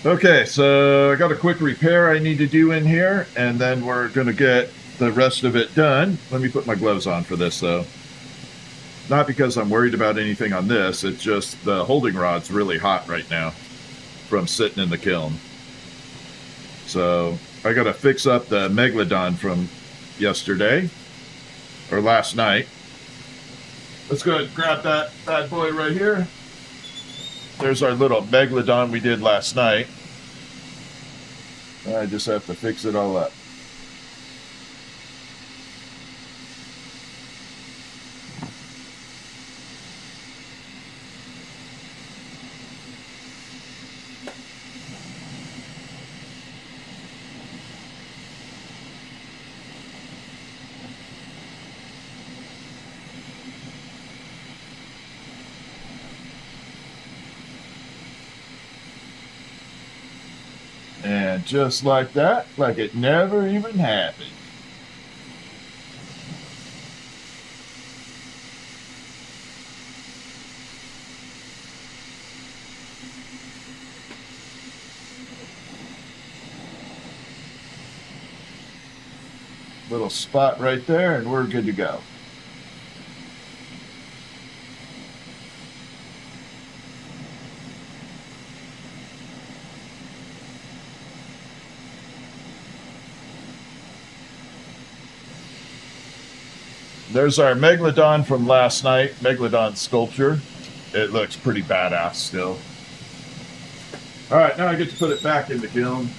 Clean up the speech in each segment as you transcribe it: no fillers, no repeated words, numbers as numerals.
Okay, so I got a quick repair I need to do in here, and then we're going to get the rest of it done. Let me put my gloves on for this, though. Not because I'm worried about anything on this, it's just the holding rod's really hot right now from sitting in the kiln. So I got to fix up the Megalodon from yesterday, or last night. Let's go ahead and grab that bad boy right here. There's our little Megalodon we did last night. I just have to fix it all up. And just like that, like it never even happened. Little spot right there, and we're good to go. There's our Megalodon from last night, Megalodon sculpture. It looks pretty badass still. All right, now I get to put it back in the kiln.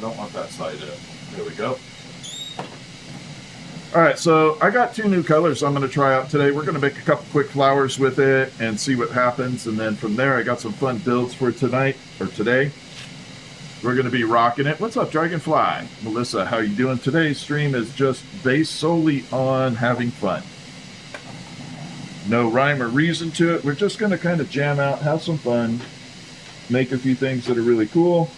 Don't want that side up. There we go. All right, so I got two new colors I'm going to try out today. We're going to make a couple quick flowers with it and see what happens. And then from there, I got some fun builds for tonight, or today. We're going to be rocking it. What's up, Dragonfly? Melissa, how you doing? Today's stream is just based solely on having fun. No rhyme or reason to it. We're just going to kind of jam out, have some fun, make a few things that are really cool,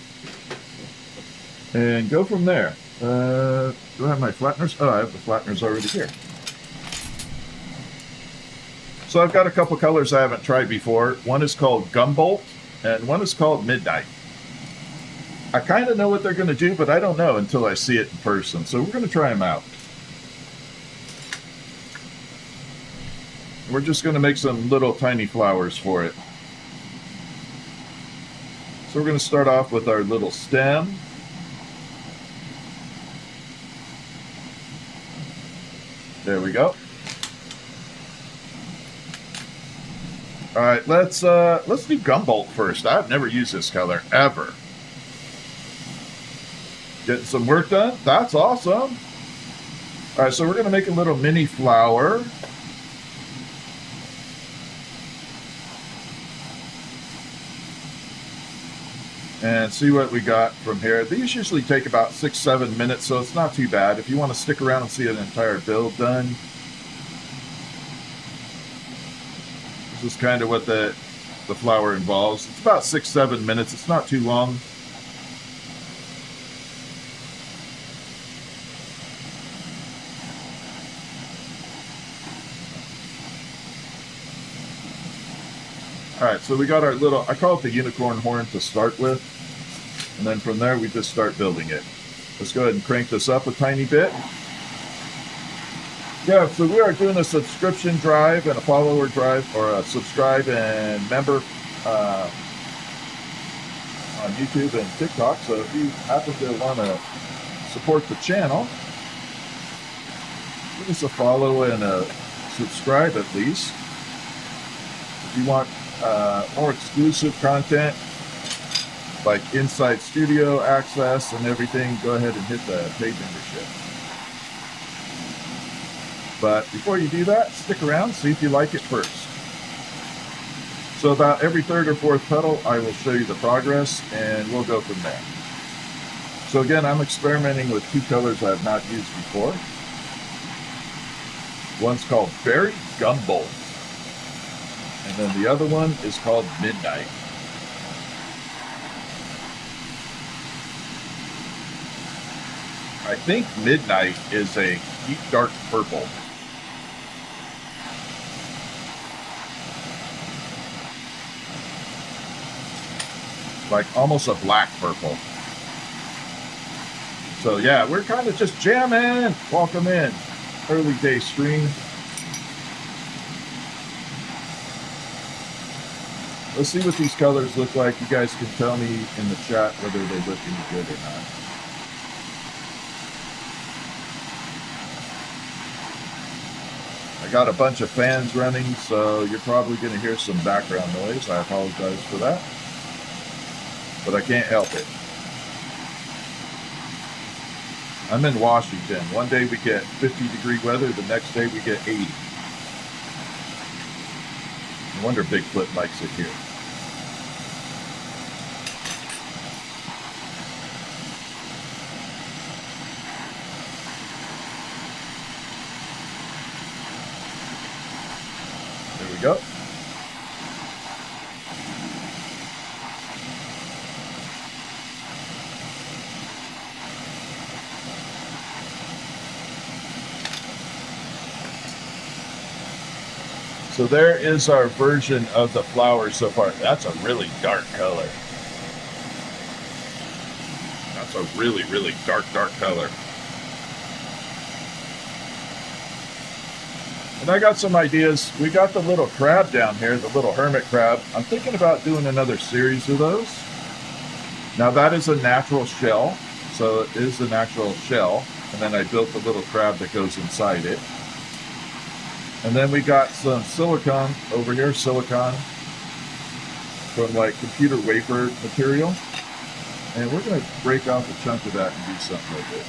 and go from there. Do I have my flatteners? Oh, I have the flatteners already here. So I've got a couple colors I haven't tried before. One is called Gumbolt, and one is called Midnight. I kind of know what they're going to do, but I don't know until I see it in person. So we're going to try them out. We're just going to make some little tiny flowers for it. So we're going to start off with our little stem. There we go. All right, let's do Gumbolt first. I've never used this color ever. Getting some work done. That's awesome. All right, so we're going to make a little mini flower. And see what we got from here. These usually take about 6-7 minutes, so it's not too bad. If you want to stick around and see an entire build done, this is kind of what the flower involves. It's about 6-7 minutes. It's not too long. All right, so we got our little, I call it the unicorn horn to start with. And then from there, we just start building it. Let's go ahead and crank this up a tiny bit. Yeah, so we are doing a subscription drive and a follower drive, or a subscribe and member on YouTube and TikTok. So if you happen to want to support the channel, give us a follow and a subscribe at least. If you want more exclusive content, like inside studio access and everything, go ahead and hit the paid membership. But before you do that, stick around, see if you like it first. So about every third or fourth petal, I will show you the progress, and we'll go from there. So again, I'm experimenting with two colors I have not used before. One's called Berry Gumbolt, and then the other one is called Midnight. I think Midnight is a deep dark purple. like almost a black purple. So yeah, we're kind of just jamming. Welcome in. Early day stream. Let's see what these colors look like. You guys can tell me in the chat whether they look any good or not. I got a bunch of fans running, so you're probably going to hear some background noise. I apologize for that, but I can't help it. I'm in Washington. One day we get 50-degree weather, the next day we get 80. No wonder Bigfoot likes it here. There we go. So there is our version of the flower so far. That's a really dark color. That's a really, really dark color. And I got some ideas. We got the little crab down here, the little hermit crab. I'm thinking about doing another series of those. Now that is a natural shell. So it is a natural shell. And then I built the little crab that goes inside it. And then we got some silicone over here, silicone from like computer wafer material. And we're going to break off a chunk of that and do something with it.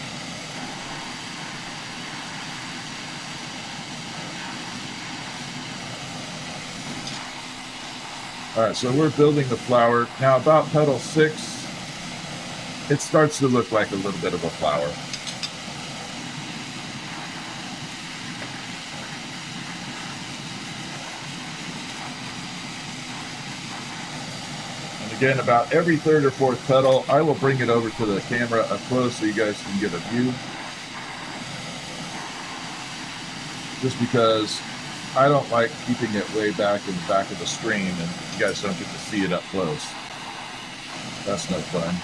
All right, so we're building the flower. Now about petal 6, it starts to look like a little bit of a flower. Again, about every 3rd or 4th petal, I will bring it over to the camera up close so you guys can get a view. Just because I don't like keeping it way back in the back of the stream and you guys don't get to see it up close. That's no fun.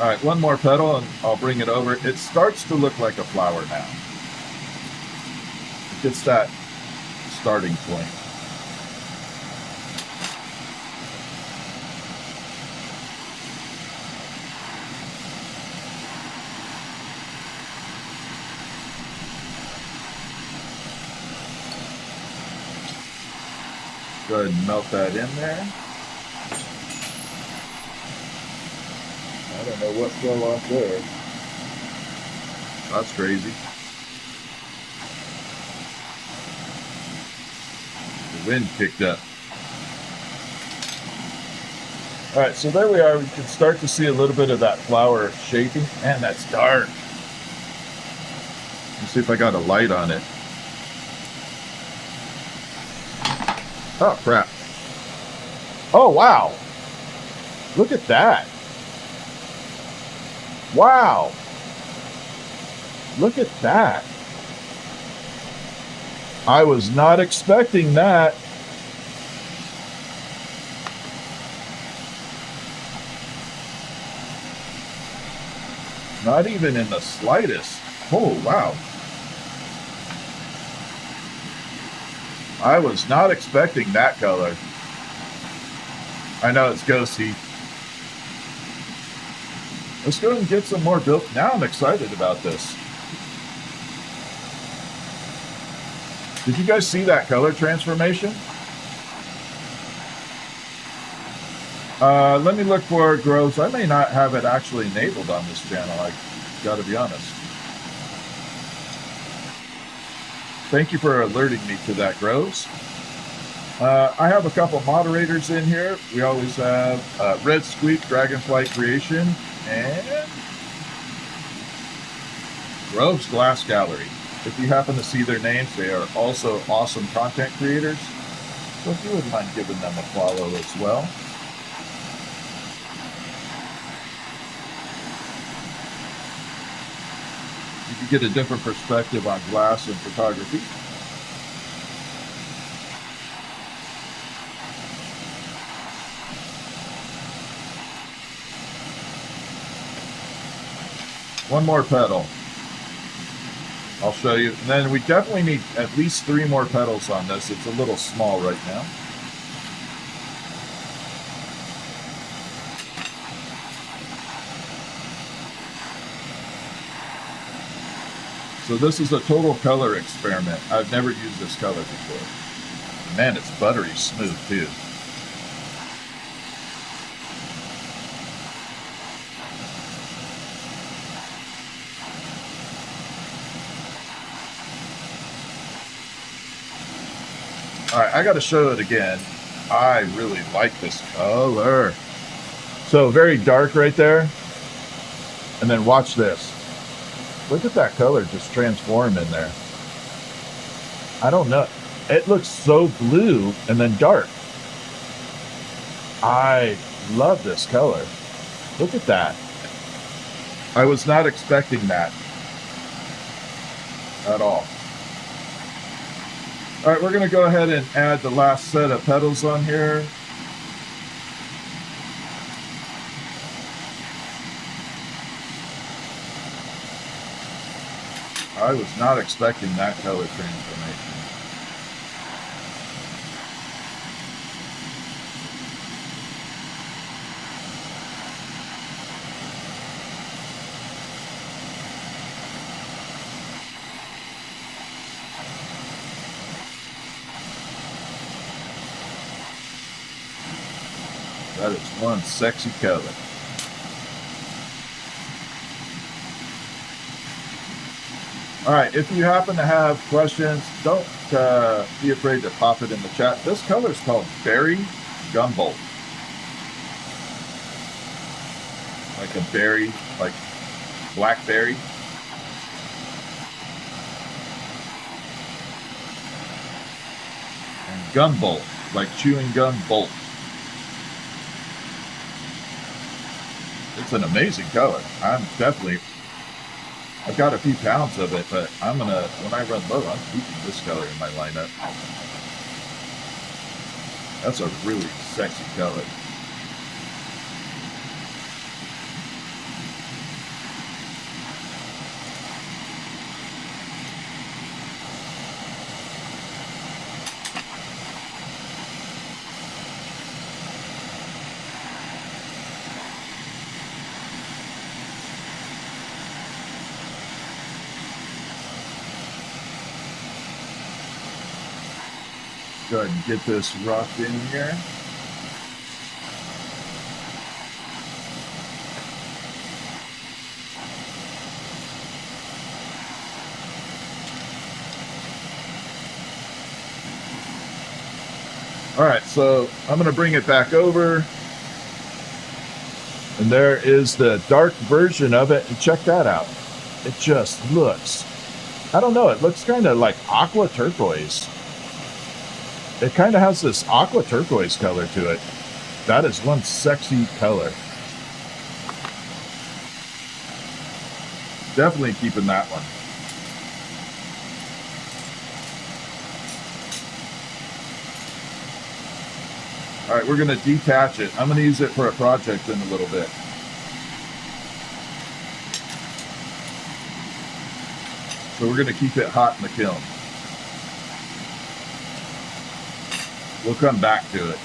All right, one more petal and I'll bring it over. It starts to look like a flower now. It gets that starting point. Go ahead and melt that in there. I don't know what fell off there. That's crazy. Wind picked up. All right, so there we are. We can start to see a little bit of that flower shaping. Man, that's dark. Let's see if I got a light on it. Oh, crap. Oh, wow. Look at that. Wow. Look at that. I was not expecting that. Not even in the slightest. Oh, wow. I was not expecting that color. I know it's ghosty. Let's go and get some more built. Now I'm excited about this. Did you guys see that color transformation? Let me look for grows. I may not have it actually enabled on this channel. I gotta be honest. Thank you for alerting me to that, grows. I have a couple moderators in here. We always have Red Squeak, Dragonflight Creation, and Groves Glass Gallery. If you happen to see their names, they are also awesome content creators. So if you wouldn't mind giving them a follow as well. You can get a different perspective on glass and photography. One more petal. I'll show you. And then we definitely need at least 3 more petals on this. It's a little small right now. So this is a total color experiment. I've never used this color before. Man, it's buttery smooth too. All right, I got to show it again. I really like this color. So very dark right there. And then watch this. Look at that color just transform in there. I don't know. It looks so blue and then dark. I love this color. Look at that. I was not expecting that at all. All right, we're going to go ahead and add the last set of petals on here. I was not expecting that color transformation. That is one sexy color. All right, if you happen to have questions, don't be afraid to pop it in the chat. This color is called Berry Gumbolt. Like a berry, like blackberry. And gumbolt, like chewing gum bolt. It's an amazing color. I've got a few pounds of it, but I'm gonna, when I run low, I'm keeping this color in my lineup. That's a really sexy color. Go ahead and get this rocked in here. All right, so I'm going to bring it back over. And there is the dark version of it. And check that out. It just looks, I don't know, it looks kind of like aqua turquoise. It kind of has this aqua turquoise color to it. That is one sexy color. Definitely keeping that one. All right, we're going to detach it. I'm going to use it for a project in a little bit. So we're going to keep it hot in the kiln. We'll come back to it.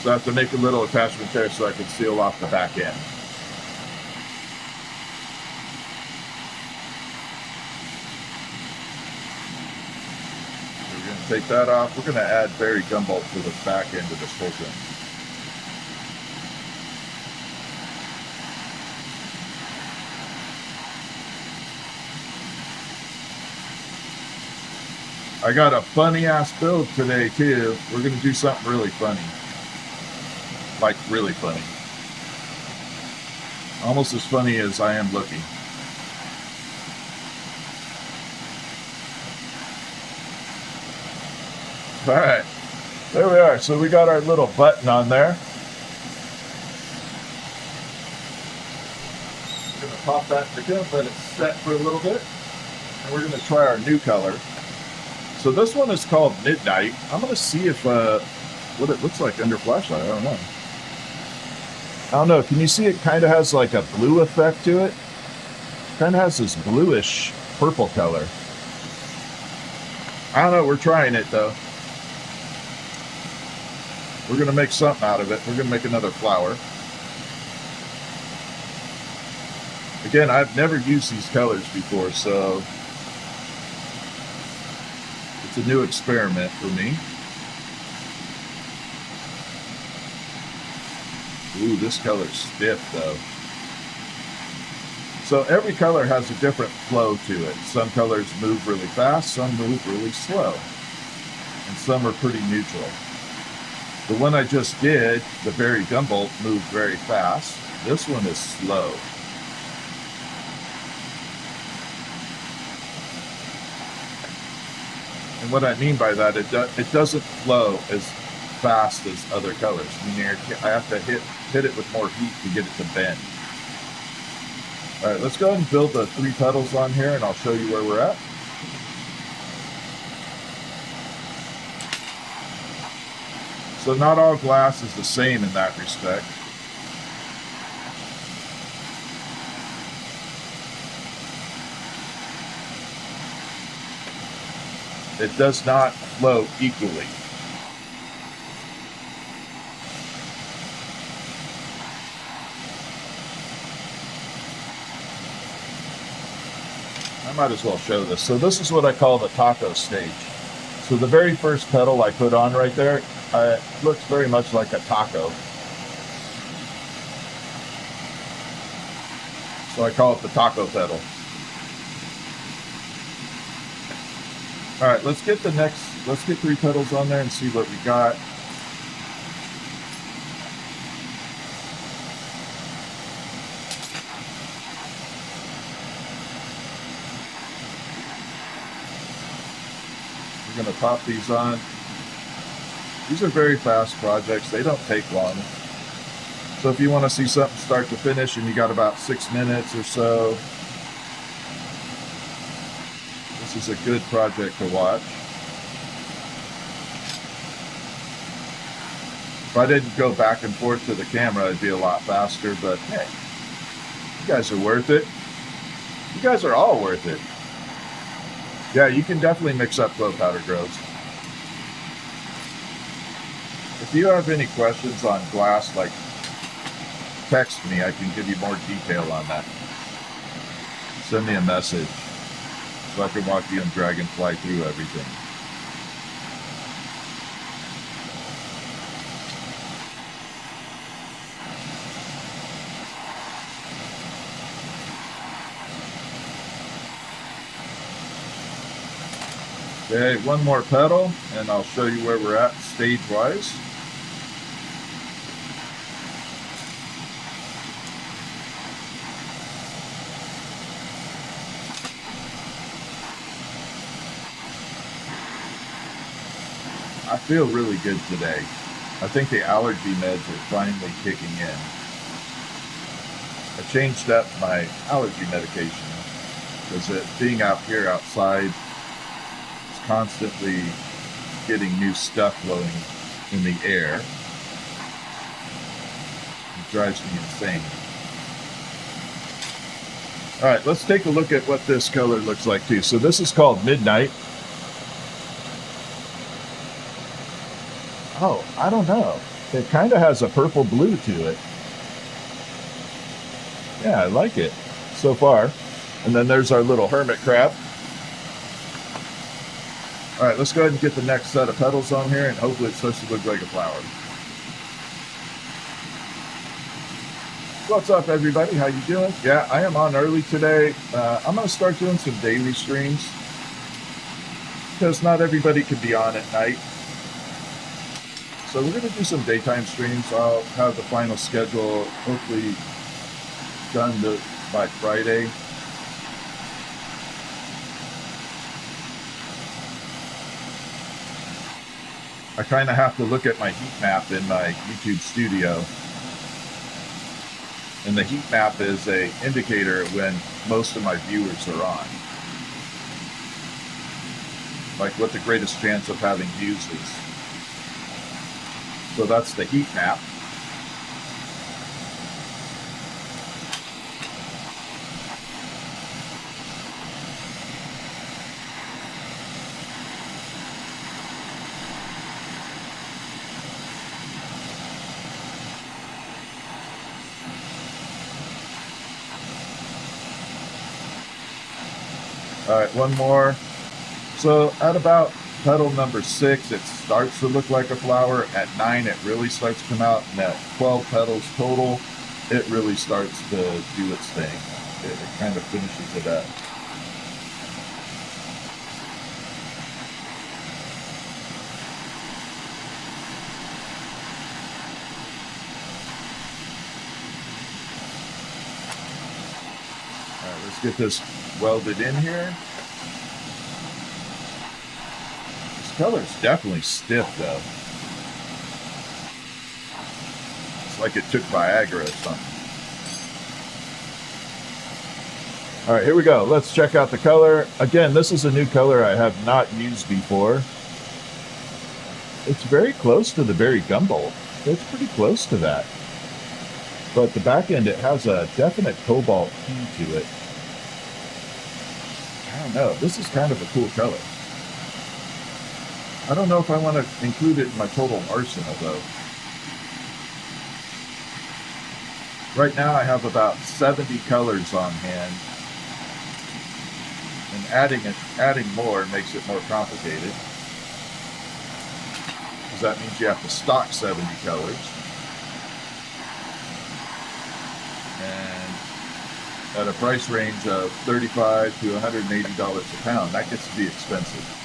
So I have to make a little attachment there so I can seal off the back end. So we're going to take that off. We're going to add berry gumbolt to the back end of this whole thing. I got a funny ass build today too. We're going to do something really funny. Like really funny. Almost as funny as I am looking. All right, there we are. So we got our little button on there. We're going to pop that in the kiln, let it set for a little bit. And we're going to try our new color. So this one is called Midnight. I'm going to see if what it looks like under flashlight. I don't know. I don't know. Can you see it kind of has like a blue effect to it? Kind of has this bluish purple color. I don't know. We're trying it though. We're going to make something out of it. We're going to make another flower. Again, I've never used these colors before, so it's a new experiment for me. Ooh, this color's stiff though. So every color has a different flow to it. Some colors move really fast, some move really slow, and some are pretty neutral. The one I just did, the berry gumbolt, moved very fast. This one is slow. And what I mean by that, it doesn't flow as fast as other colors. Meaning I have to hit it with more heat to get it to bend. All right, let's go ahead and build the 3 petals on here, and I'll show you where we're at. So not all glass is the same in that respect. It does not flow equally. I might as well show this. So this is what I call the taco stage. So the very first petal I put on right there, it looks very much like a taco. So I call it the taco petal. All right, let's get 3 petals on there and see what we got. We're going to pop these on. These are very fast projects. They don't take long. So if you want to see something start to finish and you got about 6 minutes or so, this is a good project to watch. If I didn't go back and forth to the camera, it'd be a lot faster, but hey, you guys are worth it. You guys are all worth it. Yeah, you can definitely mix up glow powder grows. If you have any questions on glass, like, text me. I can give you more detail on that. Send me a message so I can walk you and dragonfly through everything. Okay, one more petal, and I'll show you where we're at stage-wise. I feel really good today. I think the allergy meds are finally kicking in. I changed up my allergy medication because being out here outside, constantly getting new stuff blowing in the air. It drives me insane. All right, let's take a look at what this color looks like too. So this is called Midnight. Oh, I don't know. It kind of has a purple blue to it. Yeah, I like it so far. And then there's our little hermit crab. All right, let's go ahead and get the next set of petals on here, and hopefully it starts to look like a flower. What's up, everybody? How you doing? Yeah, I am on early today. I'm going to start doing some daily streams because not everybody can be on at night. So we're going to do some daytime streams. I'll have the final schedule hopefully done by Friday. I kind of have to look at my heat map in my YouTube studio. And the heat map is an indicator when most of my viewers are on. like what the greatest chance of having views is. So that's the heat map. All right, one more. So at about petal number 6, it starts to look like a flower. At 9, it really starts to come out. And at 12 petals total, it really starts to do its thing. It kind of finishes it up. All right, let's get this welded in here. This color's definitely stiff, though. It's like it took Viagra or something. All right, here we go. Let's check out the color. Again, this is a new color I have not used before. It's very close to the berry gumbo. It's pretty close to that. But the back end, it has a definite cobalt hue to it. I don't know. This is kind of a cool color. I don't know if I want to include it in my total arsenal, though. Right now, I have about 70 colors on hand. And adding more makes it more complicated. Because that means you have to stock 70 colors. And at a price range of $35 to $180 a pound, that gets to be expensive.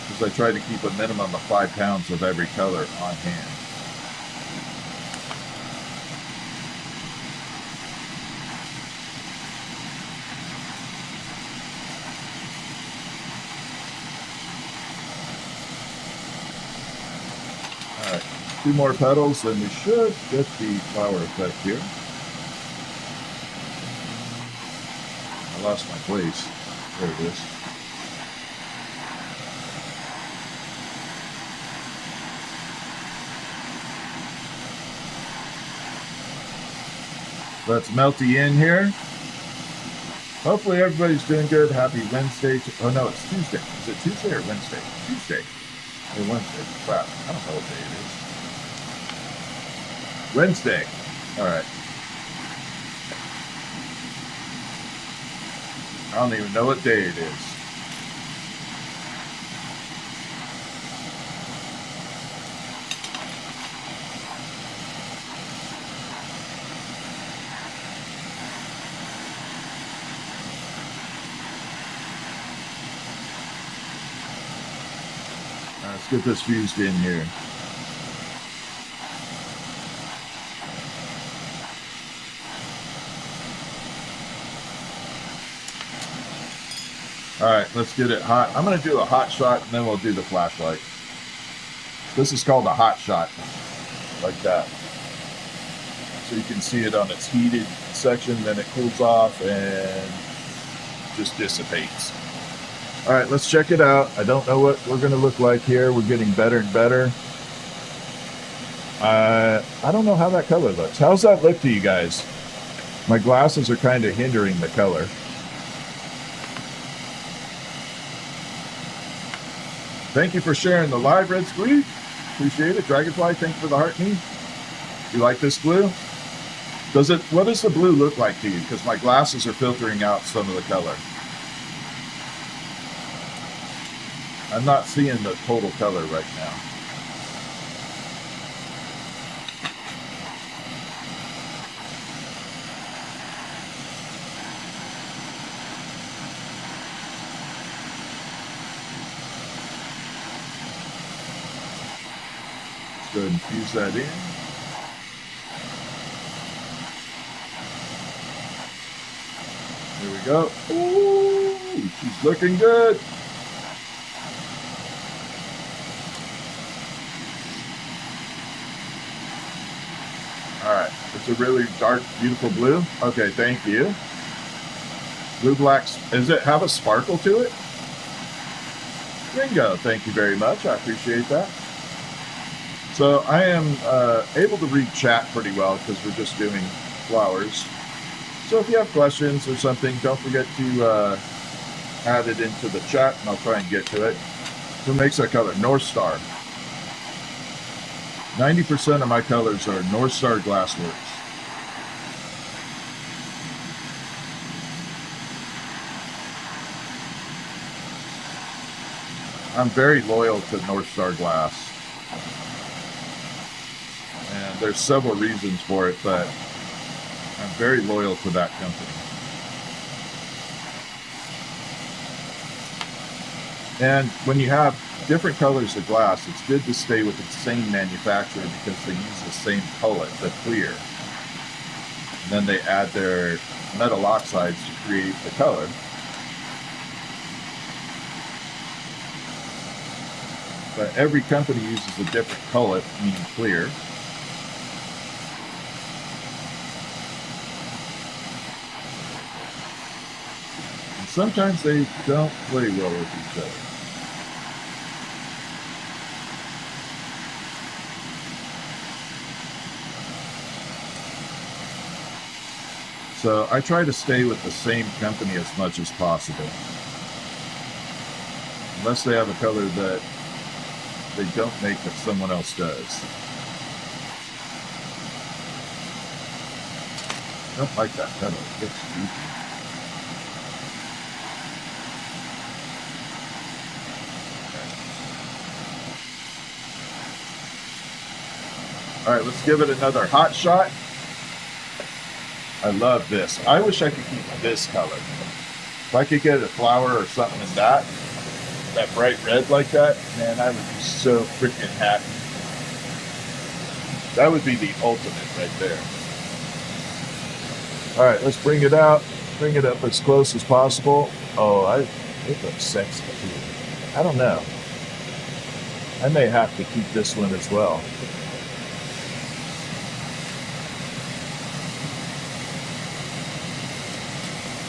Because I try to keep a minimum of 5 pounds of every color on hand. All right, 2 more petals, and we should get the flower effect here. I lost my place. There it is. Let's melty in here. Hopefully everybody's doing good. Happy Wednesday. Oh no, it's Tuesday. Is it Tuesday or Wednesday? Tuesday. Or Wednesday. Crap. I don't know what day it is. Wednesday. All right. I don't even know what day it is. Let's get this fused in here. All right, let's get it hot. I'm going to do a hot shot, and then we'll do the flashlight. This is called a hot shot, like that. So you can see it on its heated section, then it cools off and just dissipates. All right, let's check it out. I don't know what we're going to look like here. We're getting better and better. I don't know how that color looks. How's that look to you guys? My glasses are kind of hindering the color. Thank you for sharing the live, Red Squeak. Appreciate it. Dragonfly, thank you for the heart me. You like this blue? What does the blue look like to you? Because my glasses are filtering out some of the color. I'm not seeing the total color right now. Let's go ahead and fuse that in. There we go. Ooh, she's looking good. All right, it's a really dark, beautiful blue. Okay, thank you. Blue black, does it have a sparkle to it? Ringo, thank you very much. I appreciate that. So I am able to read chat pretty well because we're just doing flowers. So if you have questions or something, don't forget to add it into the chat and I'll try and get to it. So it makes that color North Star. 90% of my colors are North Star Glassworks. I'm very loyal to North Star Glass. And there's several reasons for it, but I'm very loyal to that company. And when you have different colors of glass, it's good to stay with the same manufacturer because they use the same cullet, the clear. And then they add their metal oxides to create the color. But every company uses a different cullet, meaning clear. And sometimes they don't play well with each other. So I try to stay with the same company as much as possible. Unless they have a color that they don't make that someone else does. I don't like that pedal. It's goofy. All right, let's give it another hot shot. I love this. I wish I could keep this color. If I could get a flower or something in that bright red like that, man, I would be so freaking happy. That would be the ultimate right there. All right, let's bring it out. Bring it up as close as possible. Oh, it looks sexy too. I don't know. I may have to keep this one as well.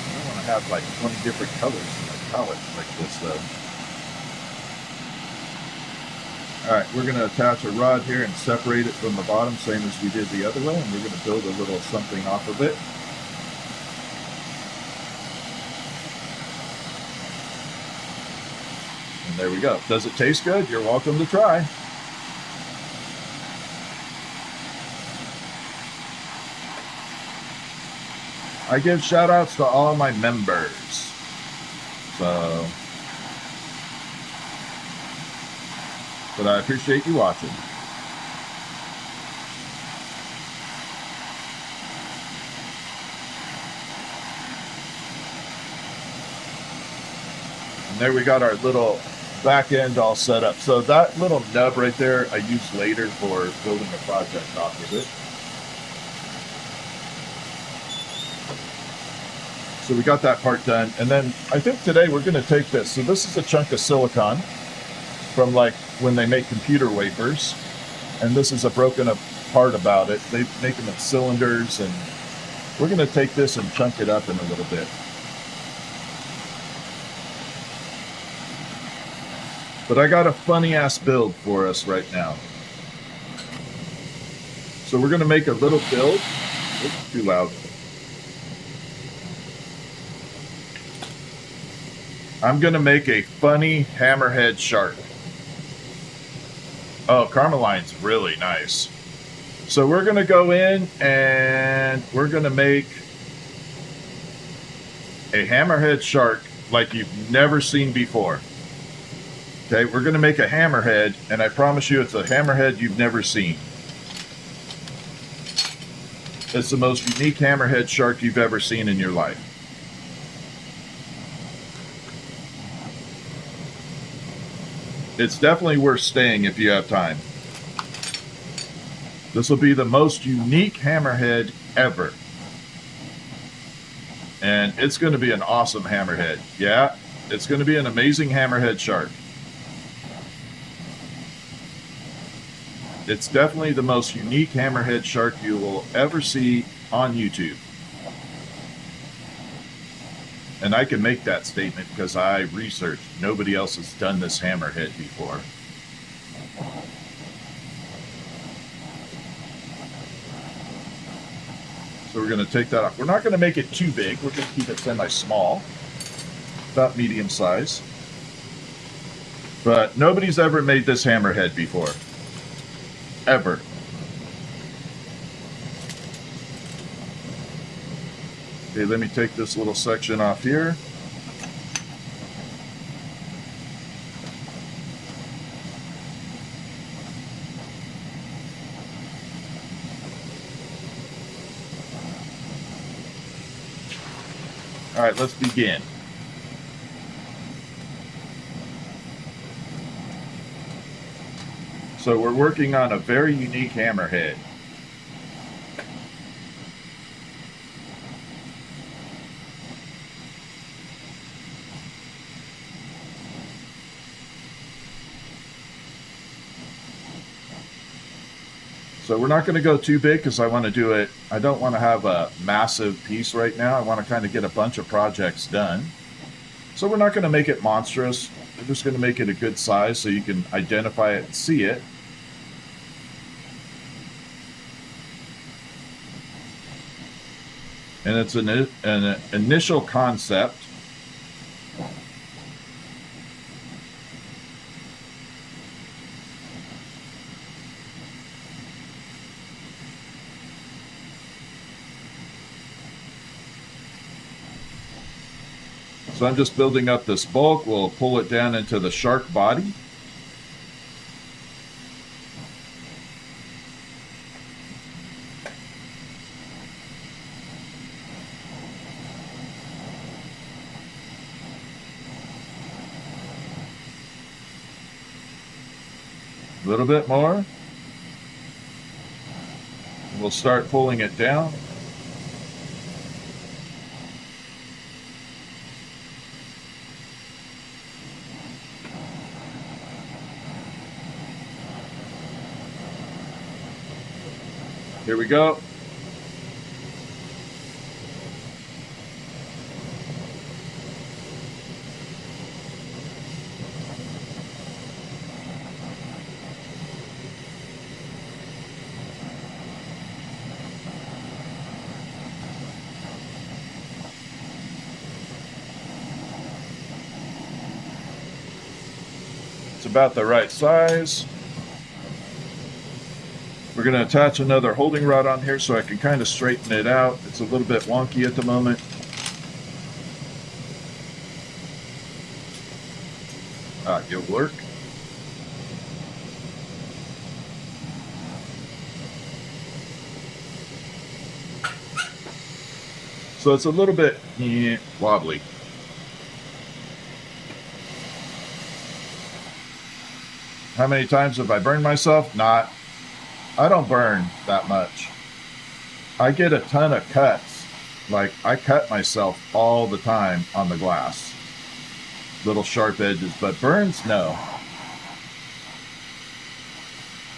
I don't want to have like 20 different colors in my palette like this though. All right, we're going to attach a rod here and separate it from the bottom, same as we did the other way, and we're going to build a little something off of it. And there we go. Does it taste good? You're welcome to try. I give shout outs to all my members. So, but I appreciate you watching. And there we got our little back end all set up. So that little nub right there I use later for building a project off of it. So we got that part done. And then I think today we're going to take this. So this is a chunk of silicon from like when they make computer wafers. And this is a broken up part about it. They make them in cylinders, and we're going to take this and chunk it up in a little bit. But I got a funny ass build for us right now. So we're going to make a little build. Oops, too loud. I'm going to make a funny hammerhead shark. Oh, Carmeline's really nice. So we're going to go in and we're going to make a hammerhead shark like you've never seen before. Okay, we're going to make a hammerhead, and I promise you it's a hammerhead you've never seen. It's the most unique hammerhead shark you've ever seen in your life. It's definitely worth staying if you have time. This will be the most unique hammerhead ever. And it's going to be an awesome hammerhead. Yeah, it's going to be an amazing hammerhead shark. It's definitely the most unique hammerhead shark you will ever see on YouTube. And I can make that statement because I researched. Nobody else has done this hammerhead before. So we're going to take that off. We're not going to make it too big. We're going to keep it semi-small, about medium size. But nobody's ever made this hammerhead before. Ever. Okay, let me take this little section off here. All right, let's begin. So we're working on a very unique hammerhead. So we're not going to go too big because I want to do it. I don't want to have a massive piece right now. I want to kind of get a bunch of projects done. So we're not going to make it monstrous. We're just going to make it a good size so you can identify it and see it. And it's an initial concept. So I'm just building up this bulk. We'll pull it down into the shark body. A little bit more. We'll start pulling it down. Here we go. It's about the right size. We're going to attach another holding rod on here so I can kind of straighten it out. It's a little bit wonky at the moment. It'll work. So it's a little bit wobbly. How many times have I burned myself? Not. I don't burn that much. I get a ton of cuts. Like, I cut myself all the time on the glass. Little sharp edges, but burns, no.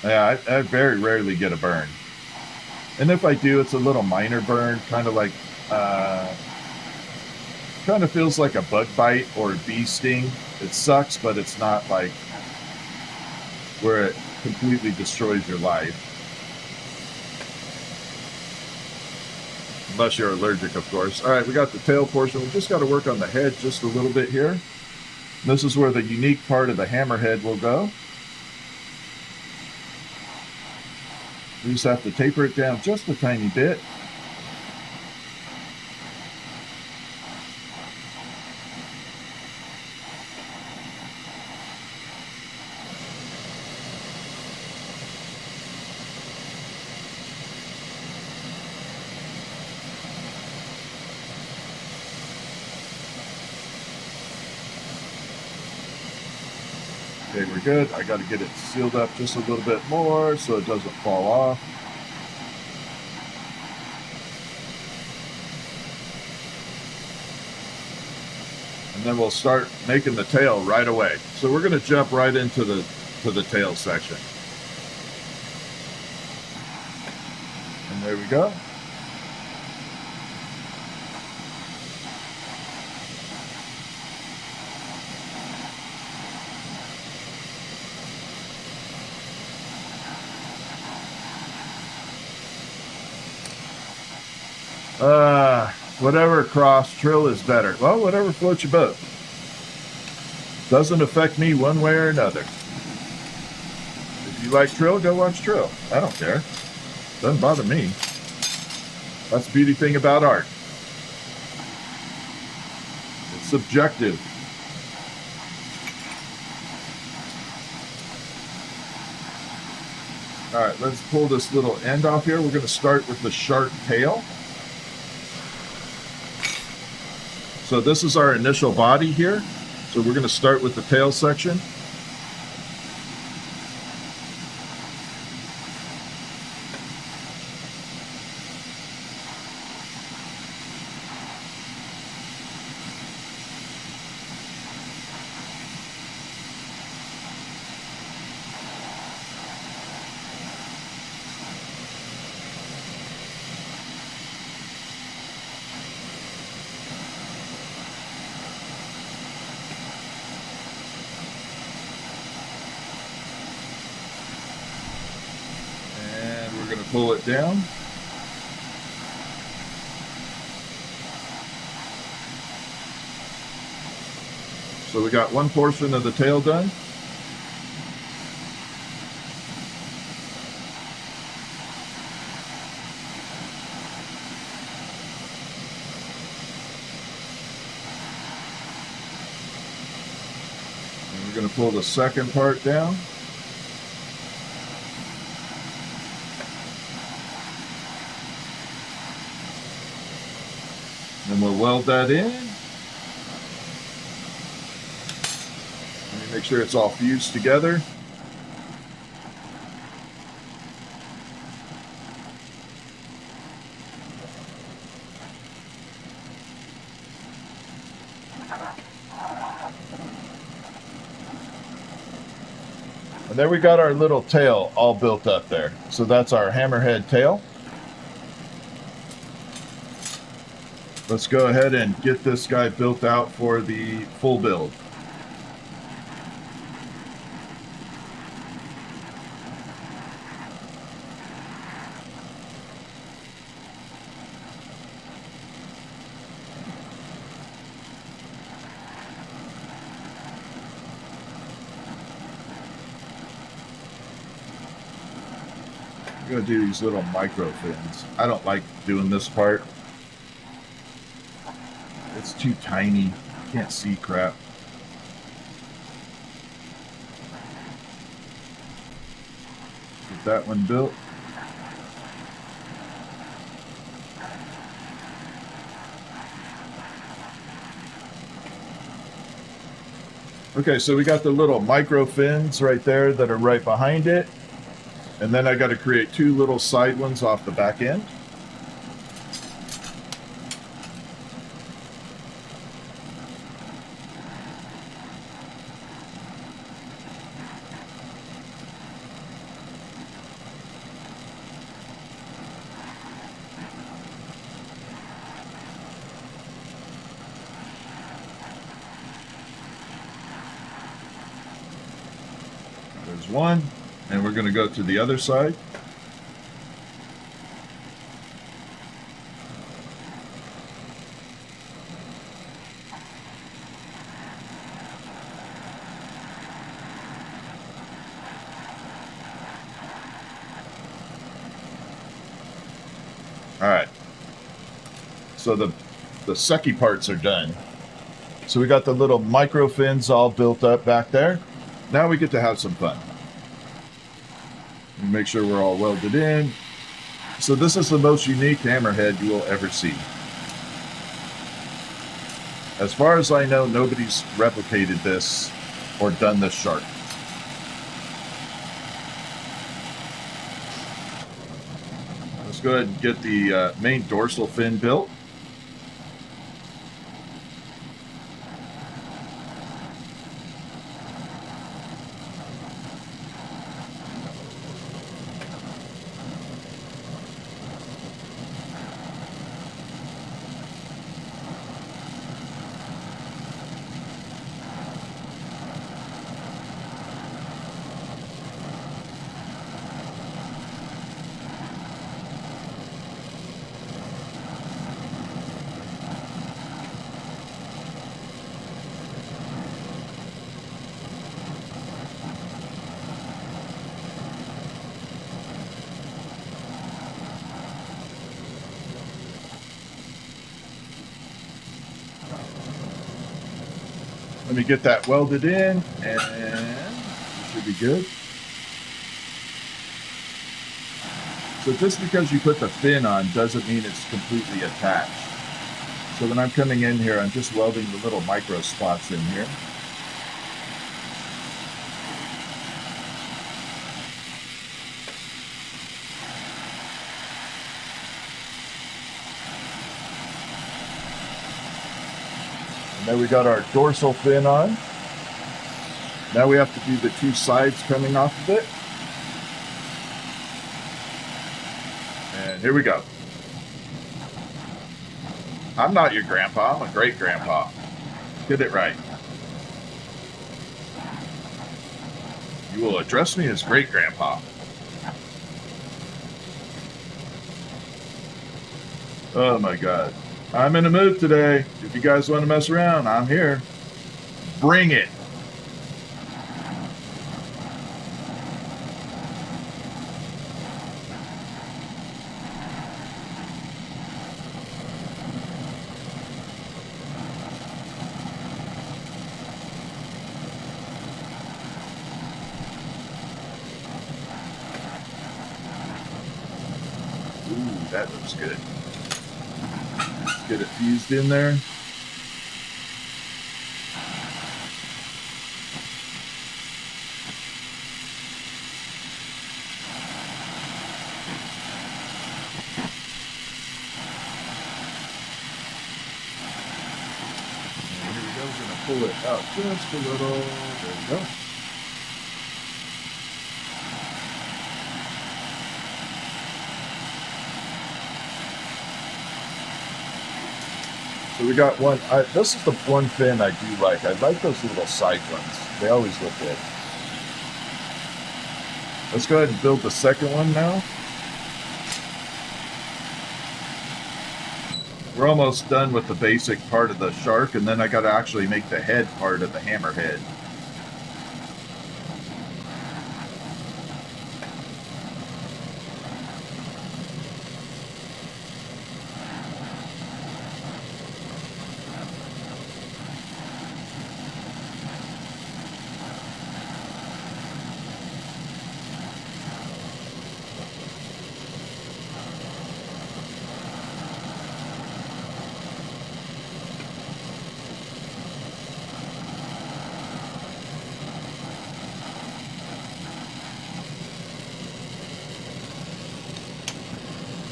Yeah, I very rarely get a burn. And if I do, it's a little minor burn, kind of like, kind of feels like a bug bite or a bee sting. It sucks, but it's not like where it completely destroys your life. Unless you're allergic, of course. All right, we got the tail portion. We just got to work on the head just a little bit here. This is where the unique part of the hammerhead will go. We just have to taper it down just a tiny bit. Okay, we're good. I got to get it sealed up just a little bit more so it doesn't fall off. And then we'll start making the tail right away. So we're going to jump right into the tail section. And there we go. Whatever cross, trill is better. Well, whatever floats your boat. Doesn't affect me one way or another. If you like trill, go watch trill. I don't care. Doesn't bother me. That's the beauty thing about art. It's subjective. All right, let's pull this little end off here. We're going to start with the sharp tail. So this is our initial body here. So we're going to start with the tail section. We're going to pull it down. So we got one portion of the tail done. And we're going to pull the second part down. And we'll weld that in. Let me make sure it's all fused together. And there we got our little tail all built up there. So that's our hammerhead tail. Let's go ahead and get this guy built out for the full build. I'm going to do these little micro fins. I don't like doing this part. It's too tiny. Can't see crap. Get that one built. Okay, so we got the little micro fins right there that are right behind it. And then I got to create two little side ones off the back end. There's one, and we're going to go to the other side. All right. So the sucky parts are done. So we got the little micro fins all built up back there. Now we get to have some fun. Make sure we're all welded in. So this is the most unique hammerhead you will ever see. As far as I know, nobody's replicated this or done this sharp. Let's go ahead and get the main dorsal fin built. Let me get that welded in, and it should be good. So just because you put the fin on doesn't mean it's completely attached. So when I'm coming in here, I'm just welding the little micro spots in here. And then we got our dorsal fin on. Now we have to do the two sides coming off of it. And here we go. I'm not your grandpa, I'm a great grandpa. Get it right. You will address me as great grandpa. Oh my God. I'm in a mood today. If you guys want to mess around, I'm here. Bring it. Ooh, that looks good. Let's get it fused in there. And here we go. We're going to pull it out just a little. There we go. So we got one. This is the one fin I do like. I like those little side ones. They always look good. Let's go ahead and build the second one now. We're almost done with the basic part of the shark, and then I got to actually make the head part of the hammerhead.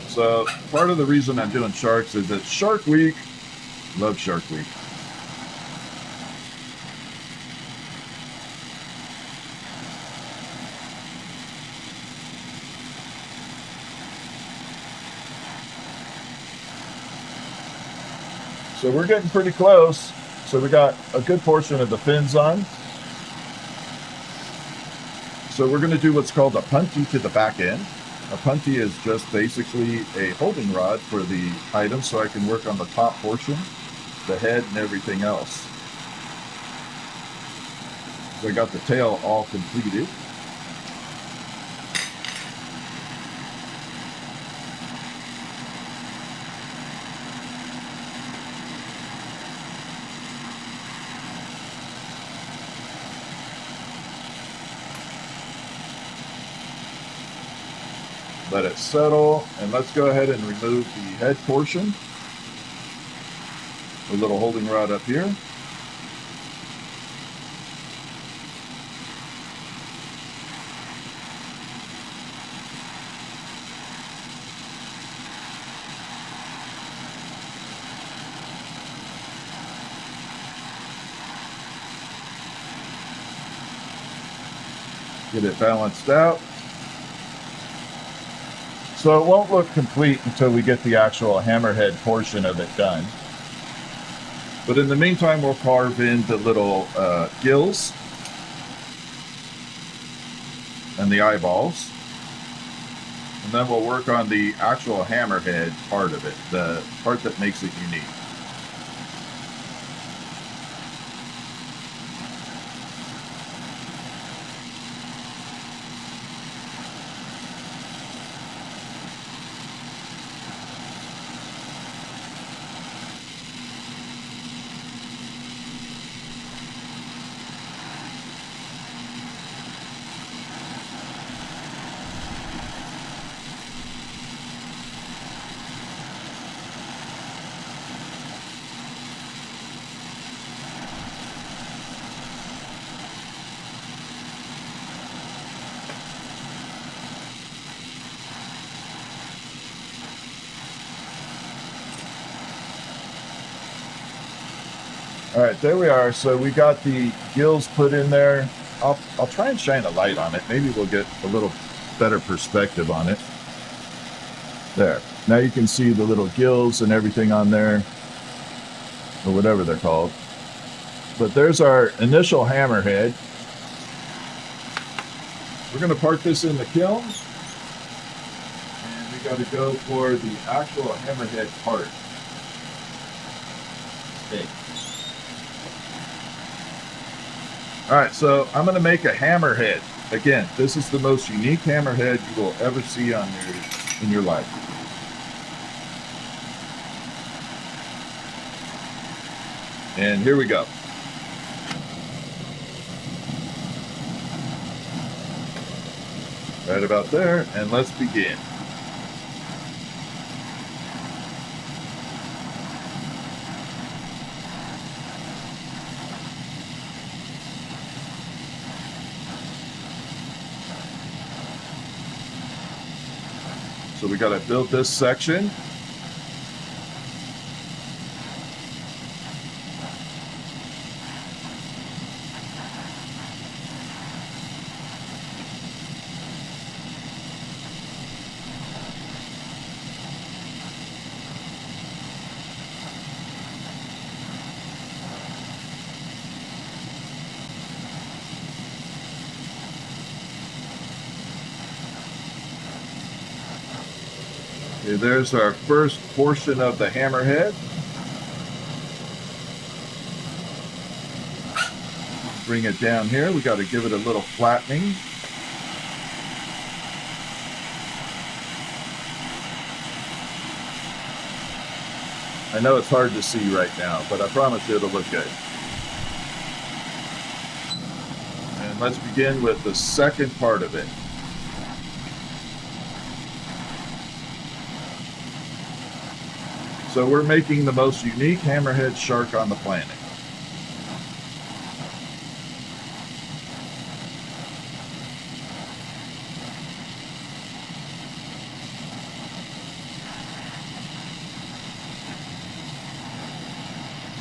So part of the reason I'm doing sharks is it's Shark Week. Love Shark Week. So we're getting pretty close. So we got a good portion of the fins on. So we're going to do what's called a punty to the back end. A punty is just basically a holding rod for the item so I can work on the top portion, the head, and everything else. So I got the tail all completed. Let it settle, and let's go ahead and remove the head portion. The little holding rod up here. Get it balanced out. So it won't look complete until we get the actual hammerhead portion of it done. But in the meantime, we'll carve in the little gills and the eyeballs. And then we'll work on the actual hammerhead part of it, the part that makes it unique. All right, there we are. So we got the gills put in there. I'll try and shine a light on it. Maybe we'll get a little better perspective on it. There. Now you can see the little gills and everything on there, or whatever they're called. But there's our initial hammerhead. We're going to park this in the kiln. And we got to go for the actual hammerhead part. Okay. All right, so I'm going to make a hammerhead. Again, this is the most unique hammerhead you will ever see in your life. And here we go. Right about there, and let's begin. So we got to build this section. Okay, there's our first portion of the hammerhead. Bring it down here. We got to give it a little flattening. I know it's hard to see right now, but I promise you it'll look good. And let's begin with the second part of it. So we're making the most unique hammerhead shark on the planet.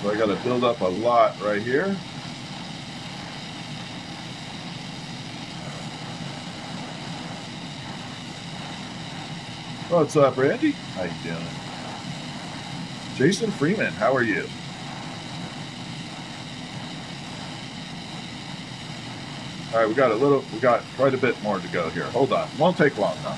So I got to build up a lot right here. What's up, Randy? How you doing? Jason Freeman, how are you? All right, we got quite a bit more to go here. Hold on, won't take long though.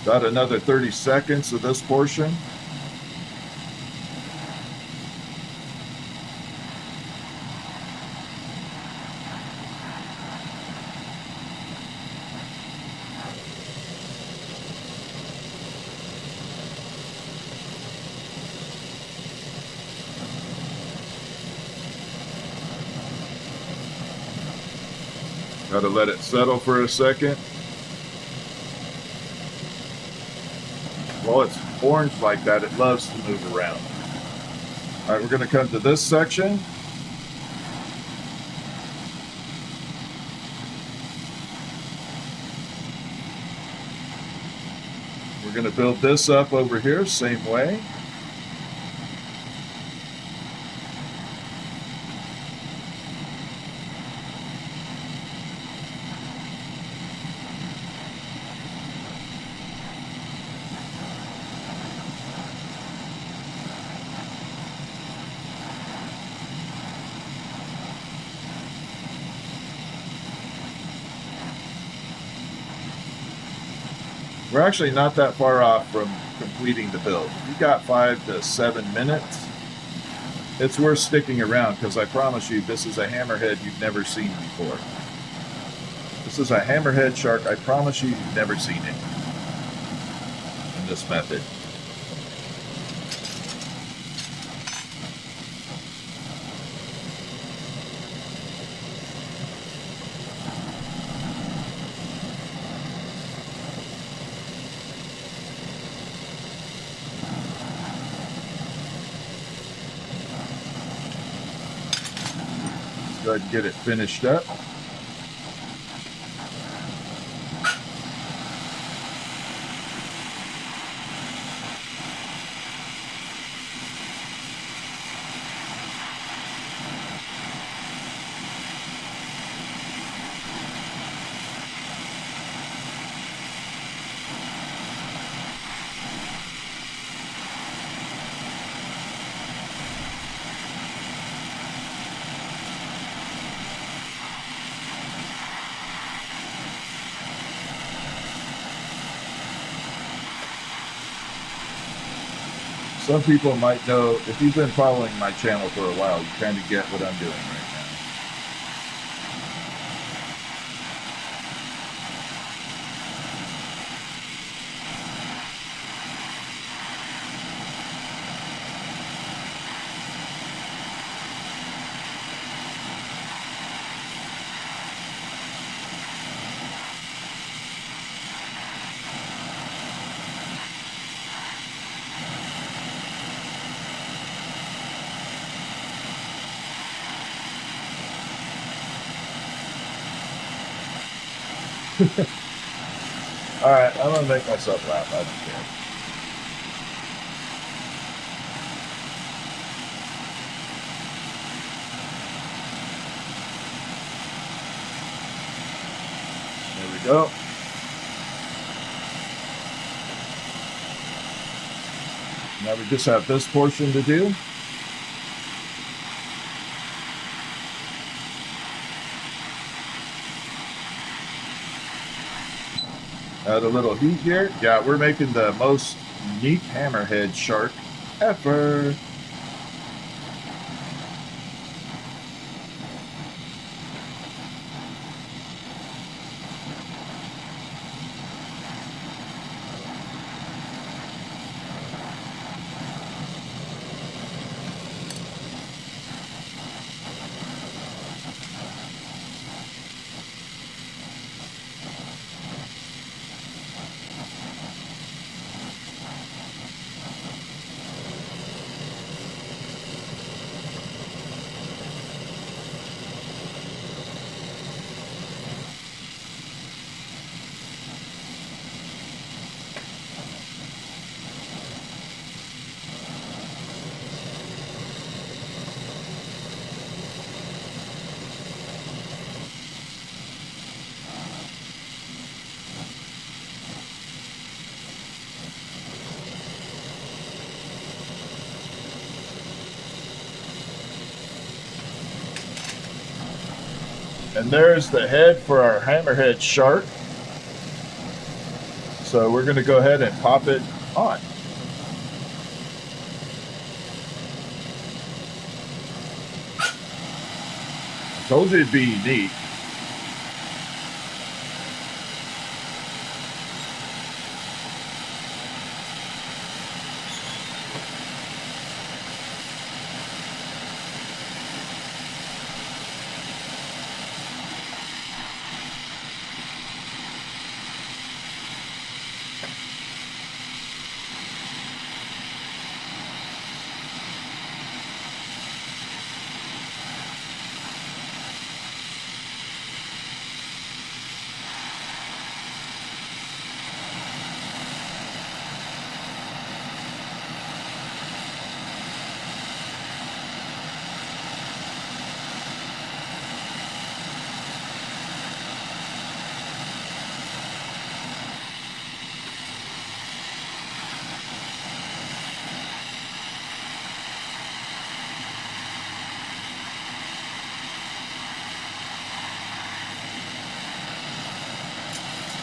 Got another 30 seconds of this portion. Got to let it settle for a second. Well, it's orange like that. It loves to move around. All right, we're going to come to this section. We're going to build this up over here, same way. We're actually not that far off from completing the build. You got 5 to 7 minutes. It's worth sticking around because I promise you this is a hammerhead you've never seen before. This is a hammerhead shark. I promise you you've never seen it in this method. Go ahead and get it finished up. Some people might know, if you've been following my channel for a while, you kind of get what I'm doing right now. All right, I'm gonna make myself laugh. I don't care. There we go. Now we just have this portion to do. Add a little heat here. Yeah, we're making the most unique hammerhead shark ever. And there's the head for our hammerhead shark. So we're going to go ahead and pop it on. I told you it'd be unique.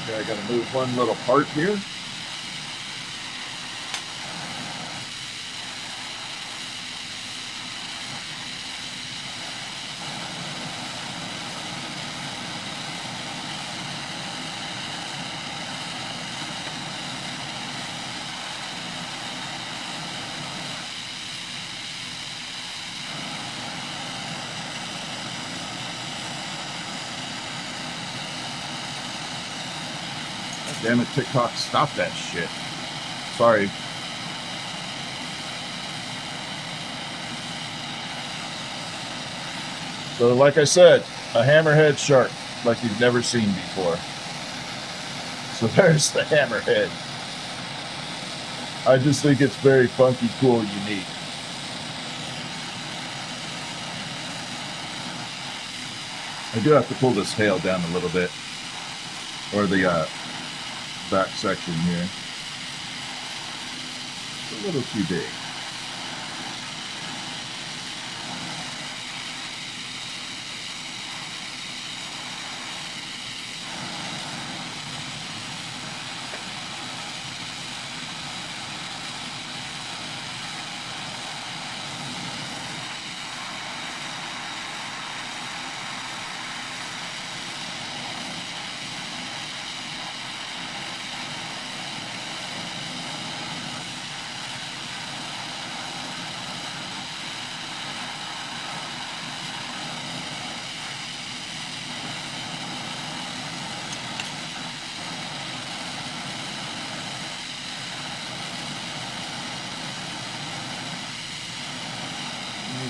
Okay, I got to move one little part here. Damn it, TikTok, stop that shit. Sorry. So like I said, a hammerhead shark like you've never seen before. So there's the hammerhead. I just think it's very funky, cool, unique. I do have to pull this tail down a little bit, or the back section here. It's a little too big.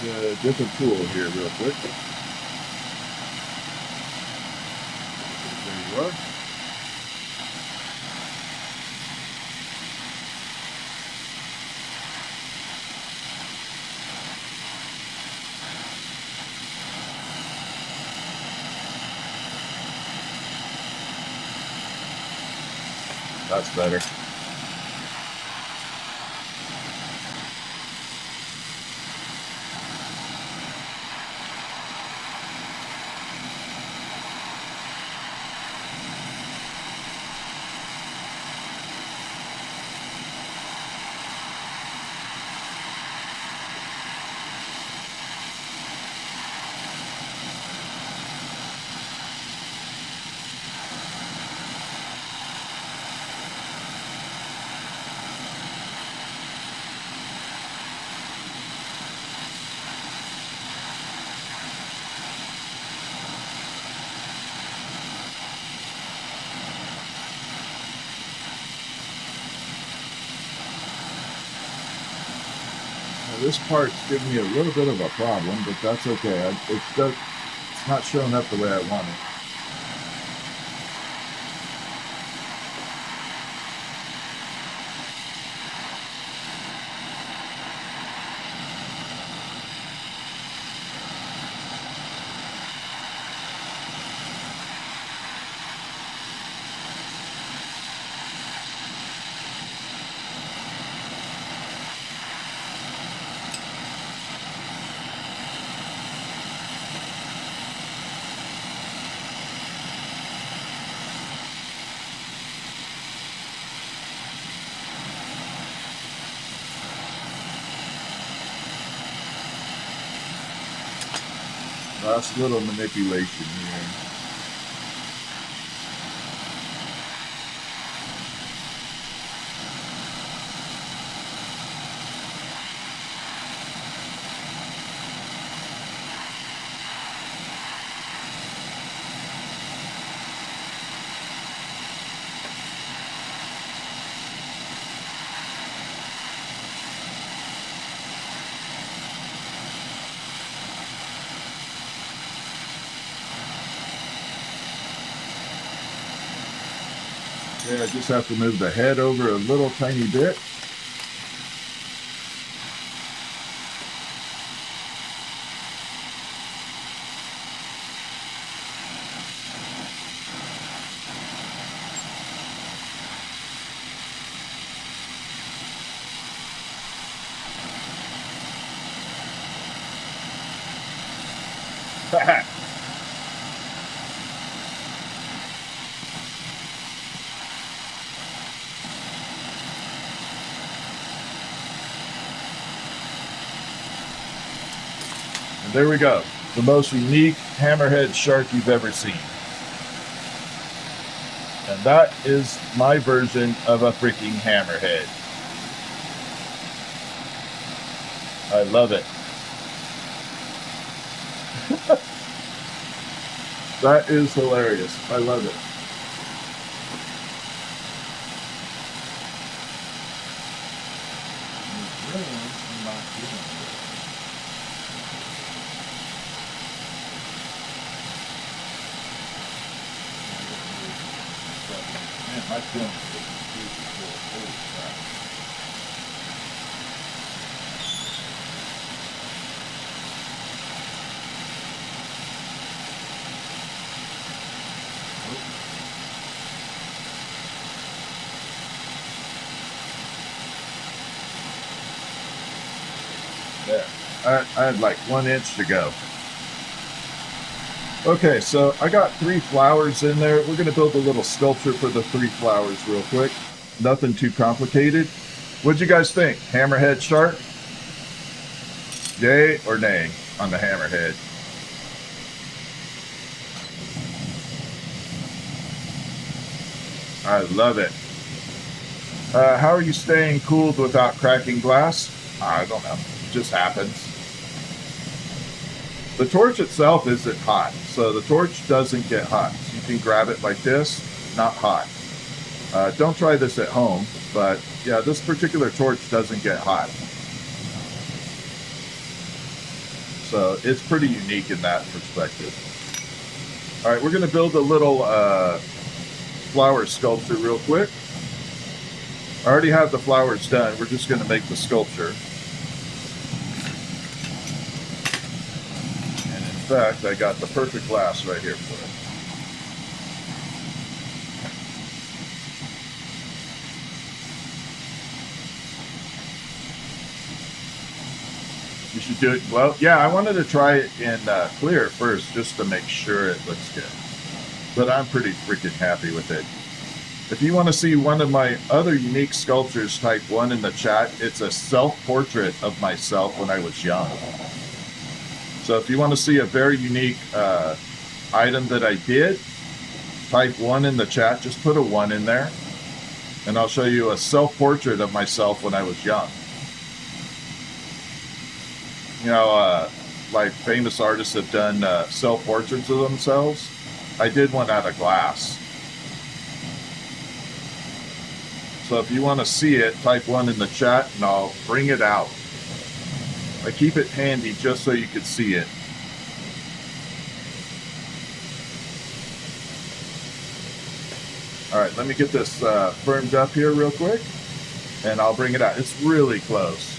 A different tool here real quick. There you are. That's better. This part's giving me a little bit of a problem, but that's okay. It's not showing up the way I want it. Last little manipulation here. Yeah, I just have to move the head over a little tiny bit. And there we go. The most unique hammerhead shark you've ever seen. And that is my version of a freaking hammerhead. I love it. That is hilarious. I love it. My film is beautiful. Holy crap. There. I had like 1 inch to go. Okay, so I got 3 flowers in there. We're going to build a little sculpture for the 3 flowers real quick. Nothing too complicated. What'd you guys think? Hammerhead shark? Yay or nay on the hammerhead? I love it. How are you staying cooled without cracking glass? I don't know. It just happens. The torch itself isn't hot, so the torch doesn't get hot. So you can grab it like this, not hot. Don't try this at home, but yeah, this particular torch doesn't get hot. So it's pretty unique in that perspective. All right, we're going to build a little flower sculpture real quick. I already have the flowers done. We're just going to make the sculpture. In fact, I got the perfect glass right here for it. You should do it. Well, yeah, I wanted to try it in clear first just to make sure it looks good. But I'm pretty freaking happy with it. If you want to see one of my other unique sculptures, type 1 in the chat. It's a self-portrait of myself when I was young. So if you want to see a very unique item that I did, type 1 in the chat. Just put a 1 in there. And I'll show you a self-portrait of myself when I was young. You know, like famous artists have done self-portraits of themselves. I did one out of glass. So if you want to see it, type 1 in the chat and I'll bring it out. I keep it handy just so you can see it. All right, let me get this firmed up here real quick and I'll bring it out. It's really close.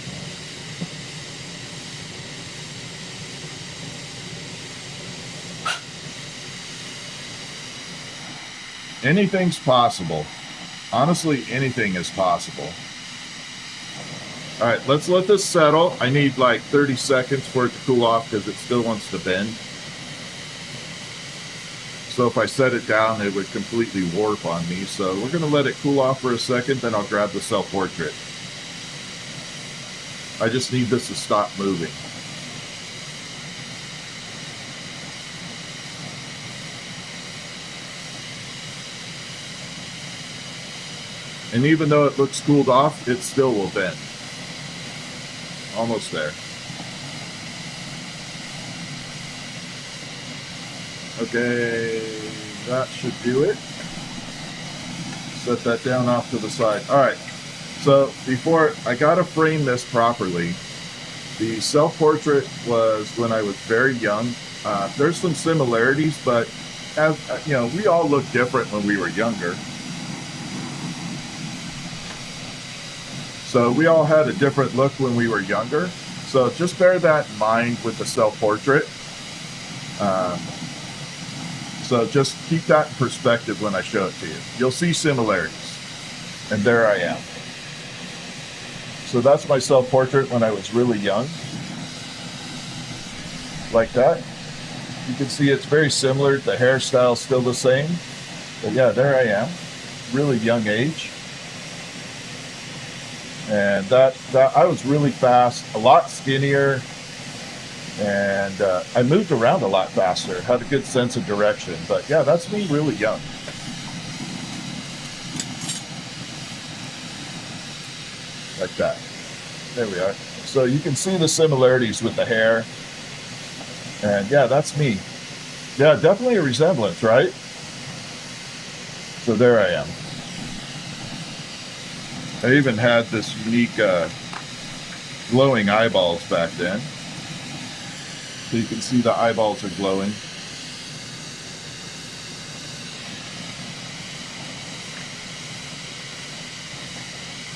Anything's possible. Honestly, anything is possible. All right, let's let this settle. I need like 30 seconds for it to cool off because it still wants to bend. So if I set it down, it would completely warp on me. So we're going to let it cool off for a second, then I'll grab the self-portrait. I just need this to stop moving. And even though it looks cooled off, it still will bend. Almost there. Okay, that should do it. Set that down off to the side. All right, so before, I gotta frame this properly. The self-portrait was when I was very young. There's some similarities, but as you know, we all look different when we were younger. So we all had a different look when we were younger. So just bear that in mind with the self-portrait. So just keep that in perspective when I show it to you. You'll see similarities. And there I am. So that's my self-portrait when I was really young. Like that. You can see it's very similar. The hairstyle's still the same. But yeah, there I am. Really young age. And that I was really fast, a lot skinnier, and I moved around a lot faster, had a good sense of direction. But yeah, that's me really young. Like that. There we are. So you can see the similarities with the hair. And yeah, that's me. Yeah, definitely a resemblance, right? So there I am. I even had this unique glowing eyeballs back then. So you can see the eyeballs are glowing.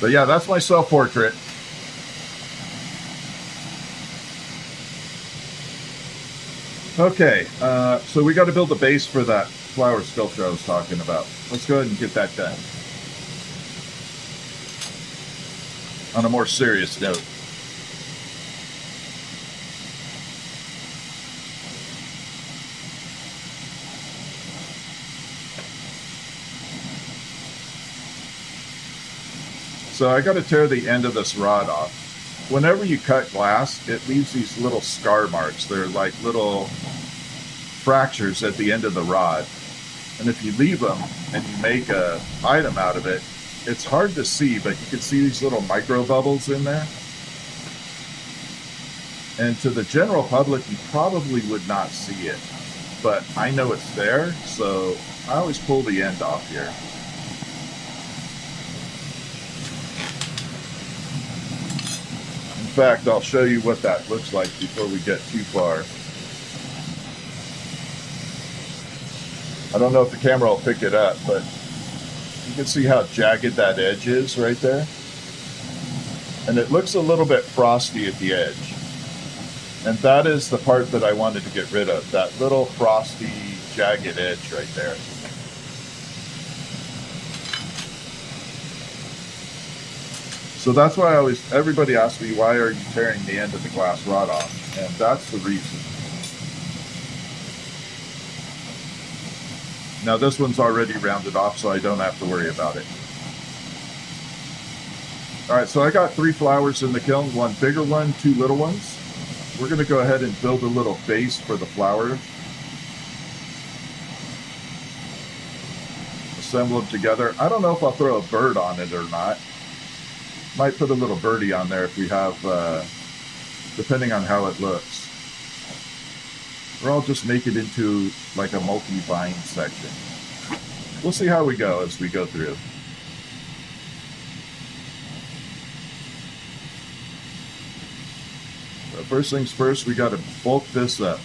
But yeah, that's my self-portrait. Okay, so we got to build a base for that flower sculpture I was talking about. Let's go ahead and get that done. On a more serious note. So I got to tear the end of this rod off. Whenever you cut glass, it leaves these little scar marks. They're like little fractures at the end of the rod. And if you leave them and you make a item out of it, it's hard to see, but you can see these little micro bubbles in there. And to the general public, you probably would not see it, but I know it's there, so I always pull the end off here. In fact, I'll show you what that looks like before we get too far. I don't know if the camera will pick it up, but you can see how jagged that edge is right there. And it looks a little bit frosty at the edge. And that is the part that I wanted to get rid of, that little frosty, jagged edge right there. So that's why everybody asks me, why are you tearing the end of the glass rod off? And that's the reason. Now this one's already rounded off, so I don't have to worry about it. All right, so I got 3 flowers in the kiln, 1 bigger one, 2 little ones. We're gonna go ahead and build a little base for the flower. Assemble them together. I don't know if I'll throw a bird on it or not. Might put a little birdie on there if we have, depending on how it looks. Or I'll just make it into like a multi-vine section. We'll see how we go as we go through. So first things first, we got to bulk this up.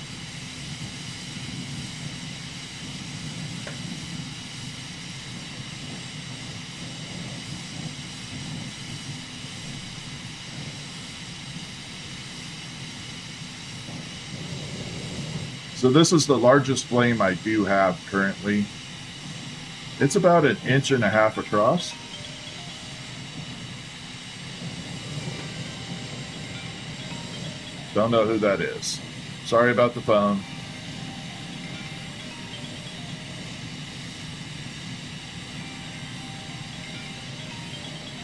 So this is the largest flame I do have currently. It's about 1.5 inches across. Don't know who that is. Sorry about the phone.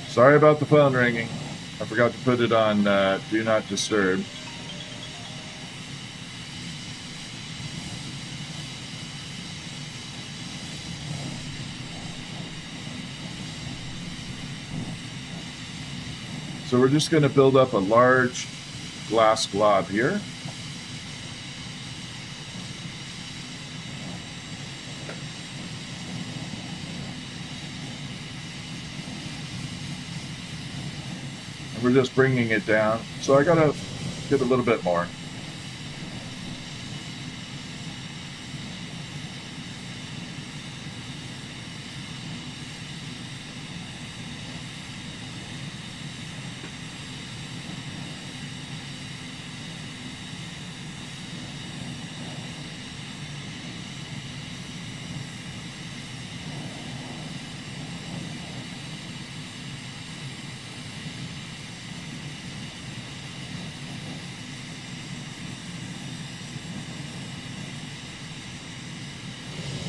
Sorry about the phone ringing. I forgot to put it on Do Not Disturb. So we're just going to build up a large glass glob here. And we're just bringing it down. So I got to get a little bit more.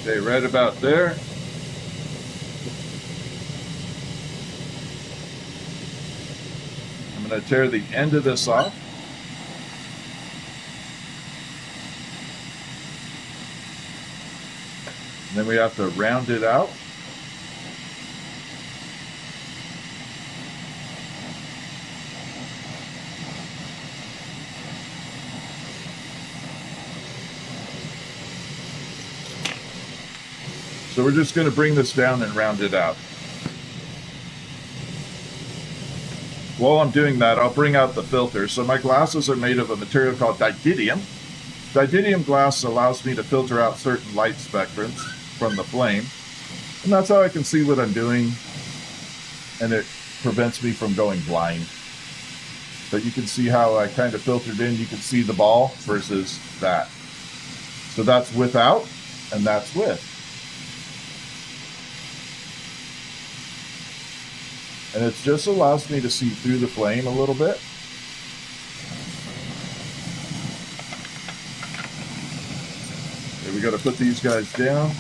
Okay, right about there. I'm going to tear the end of this off. And then we have to round it out. So we're just going to bring this down and round it out. While I'm doing that, I'll bring out the filter. So my glasses are made of a material called didymium. Didymium glass allows me to filter out certain light spectrums from the flame. And that's how I can see what I'm doing. And it prevents me from going blind. But you can see how I kind of filtered in. You can see the ball versus that. So that's without, and that's with. And it just allows me to see through the flame a little bit. Okay, we got to put these guys down.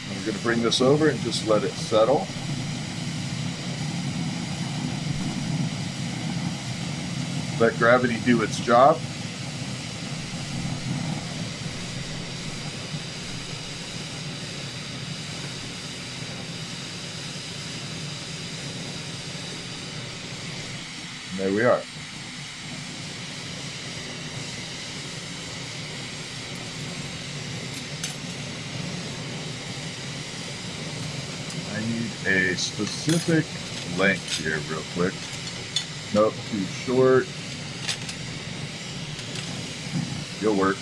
And we're going to bring this over and just let it settle. Let gravity do its job. And there we are. I need a specific length here real quick. Nope, too short. You'll work.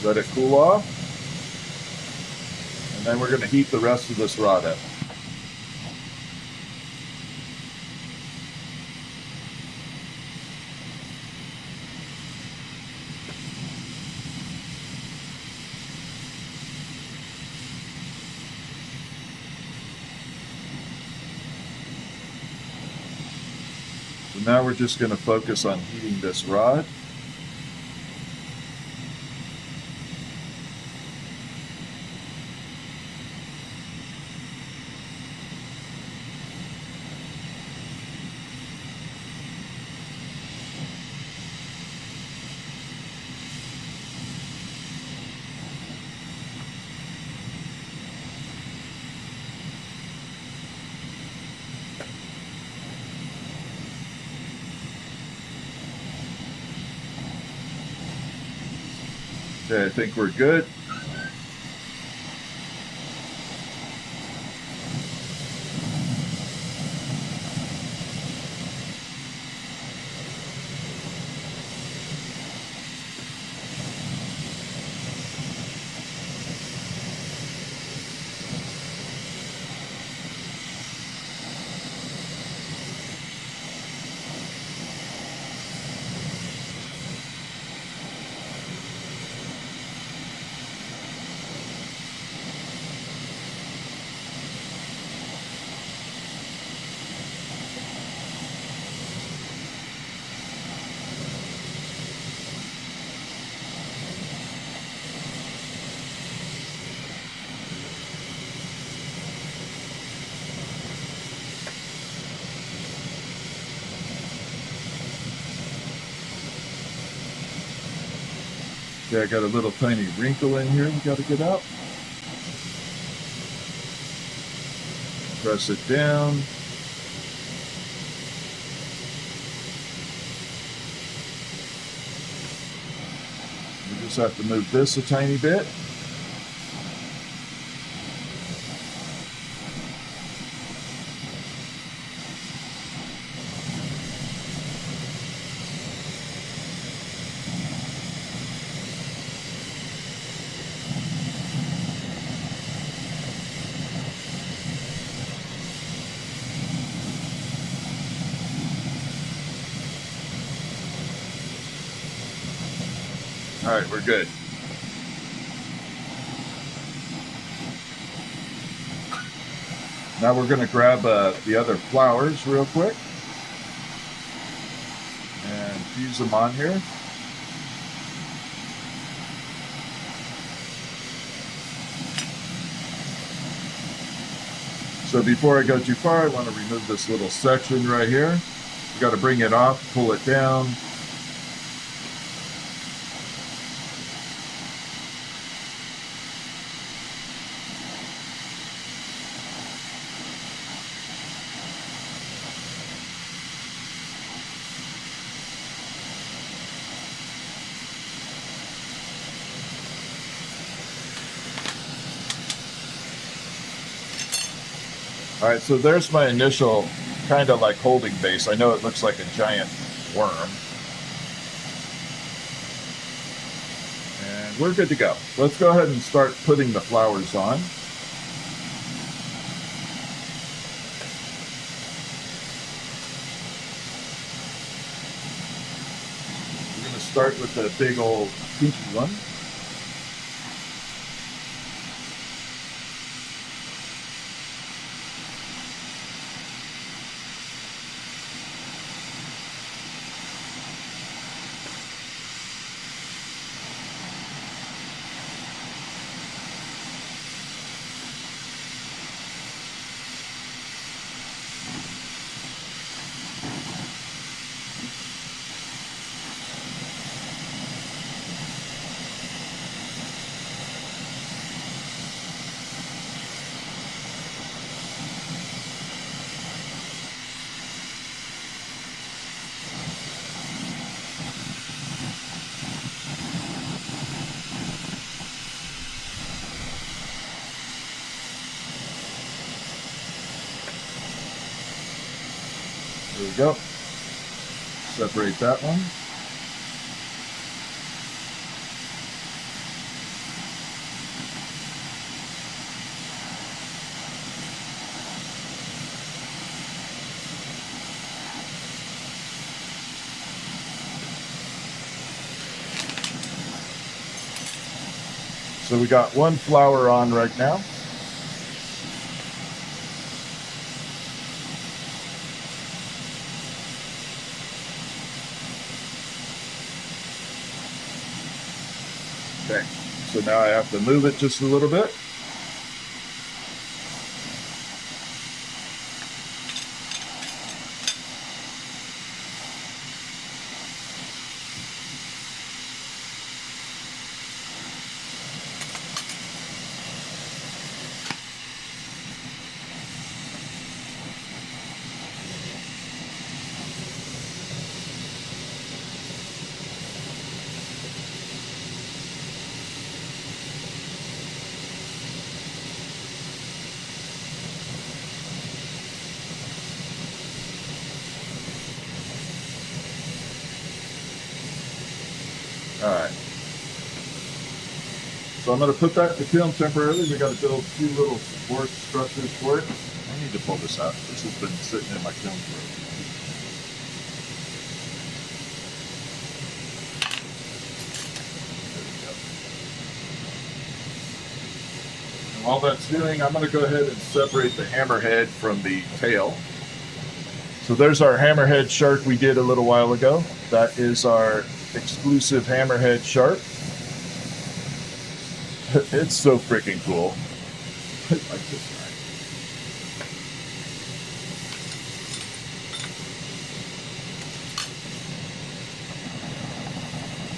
Let it cool off. And then we're going to heat the rest of this rod up. So now we're just going to focus on heating this rod. Okay, I think we're good. Okay, I got a little tiny wrinkle in here we got to get out. Press it down. We just have to move this a tiny bit. All right, we're good. Now we're going to grab the other flowers real quick and fuse them on here. So before I go too far, I want to remove this little section right here. You got to bring it off, pull it down. All right, so there's my initial kind of like holding base. I know it looks like a giant worm. And we're good to go. Let's go ahead and start putting the flowers on. We're going to start with the big old pinky one. There we go. Separate that one. So we got one flower on right now. Okay, so now I have to move it just a little bit. All right. So I'm going to put that in the kiln temporarily. We got to build two little support structures for it. I need to pull this out. This has been sitting in my kiln for a few weeks. There we go. And while that's doing, I'm going to go ahead and separate the hammerhead from the tail. So there's our hammerhead shark we did a little while ago. That is our exclusive hammerhead shark. It's so freaking cool. I like this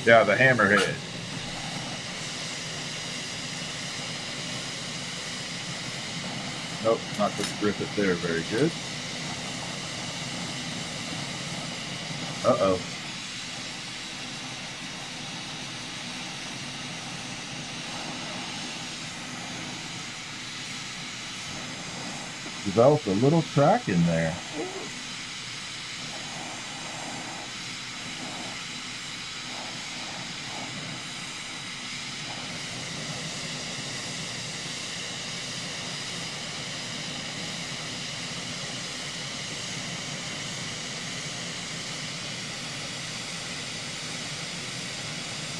guy. Yeah, the hammerhead. Nope, not going to grip it there very good. Uh-oh. Developed a little crack in there.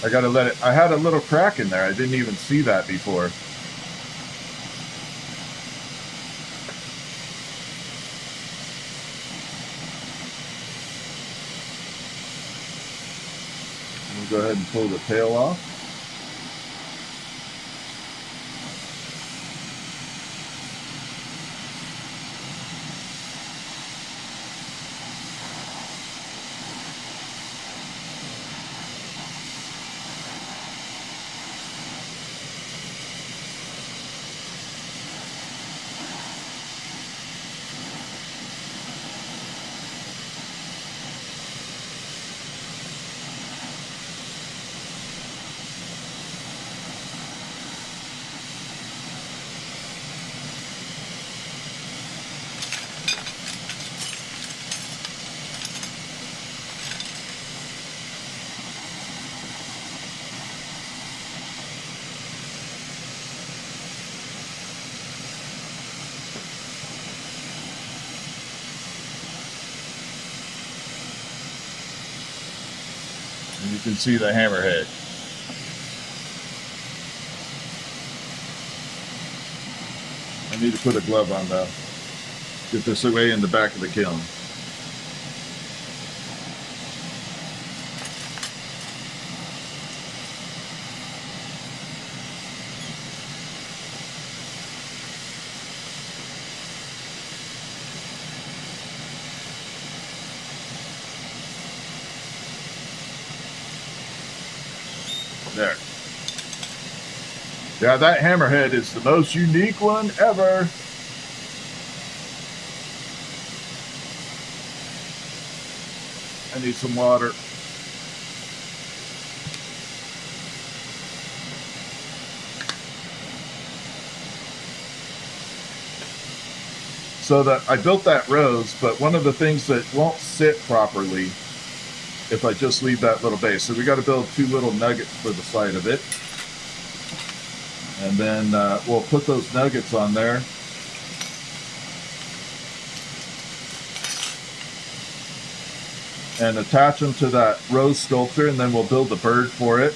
I gotta let it, I had a little crack in there. I didn't even see that before. We'll go ahead and pull the tail off. You can see the hammerhead. I need to put a glove on though. Get this away in the back of the kiln. There. Yeah, that hammerhead is the most unique one ever. I need some water. So that I built that rose, but one of the things that won't sit properly if I just leave that little base. So we got to build two little nuggets for the side of it. And then we'll put those nuggets on there. And attach them to that rose sculpture, and then we'll build the bird for it.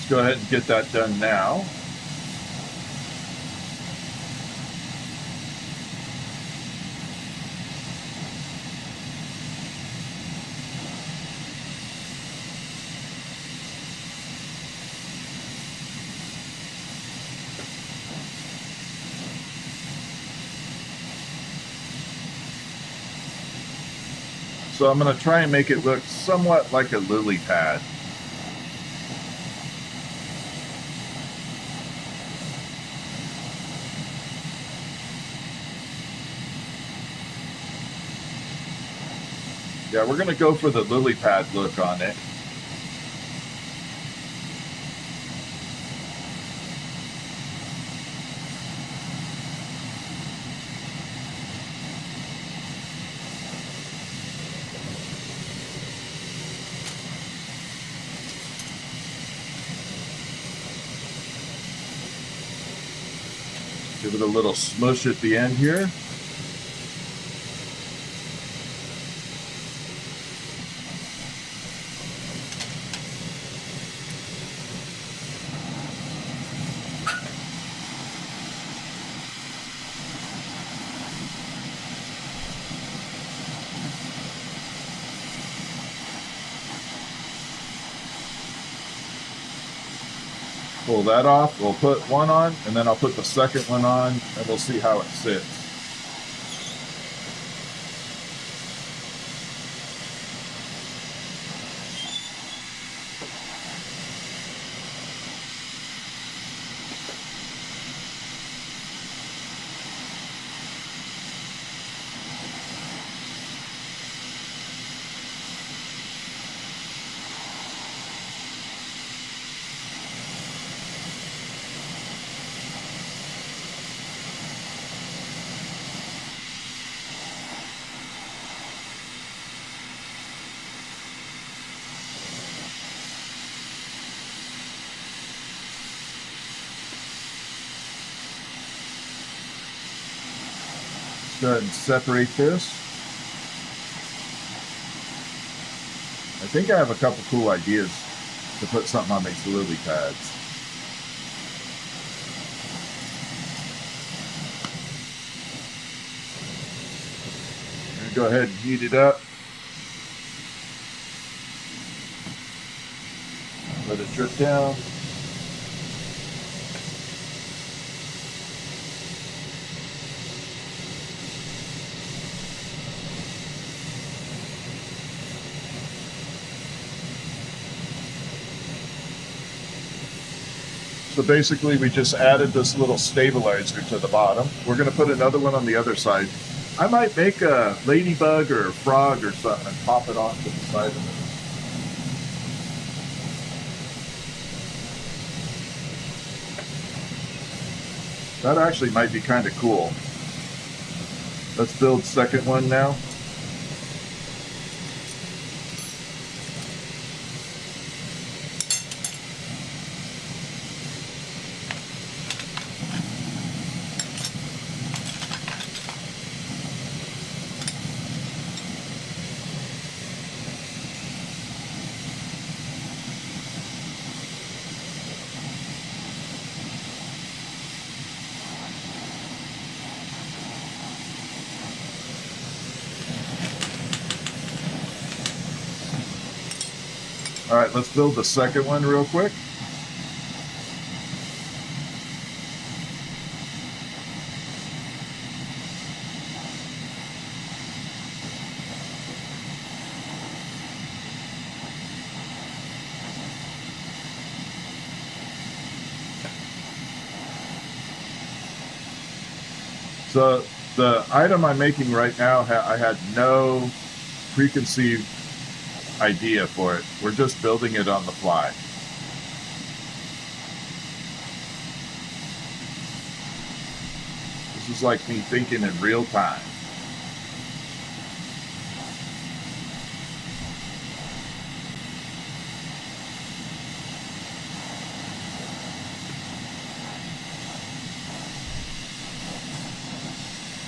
Let's go ahead and get that done now. So I'm going to try and make it look somewhat like a lily pad. Yeah, we're going to go for the lily pad look on it. Give it a little smush at the end here. Pull that off. We'll put one on, and then I'll put the second one on, and we'll see how it sits. Go ahead and separate this. I think I have a couple cool ideas to put something on these lily pads. I'm going to go ahead and heat it up. Let it drip down. So basically we just added this little stabilizer to the bottom. We're going to put another one on the other side. I might make a ladybug or a frog or something and pop it onto the side of it. That actually might be kind of cool. Let's build second one now. All right, let's build the second one real quick. So the item I'm making right now, I had no preconceived idea for it. We're just building it on the fly. This is like me thinking in real time.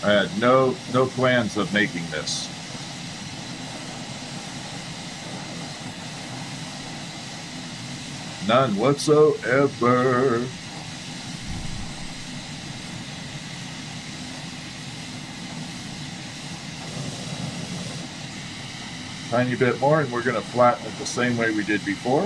I had no plans of making this. None whatsoever. Tiny bit more, and we're going to flatten it the same way we did before.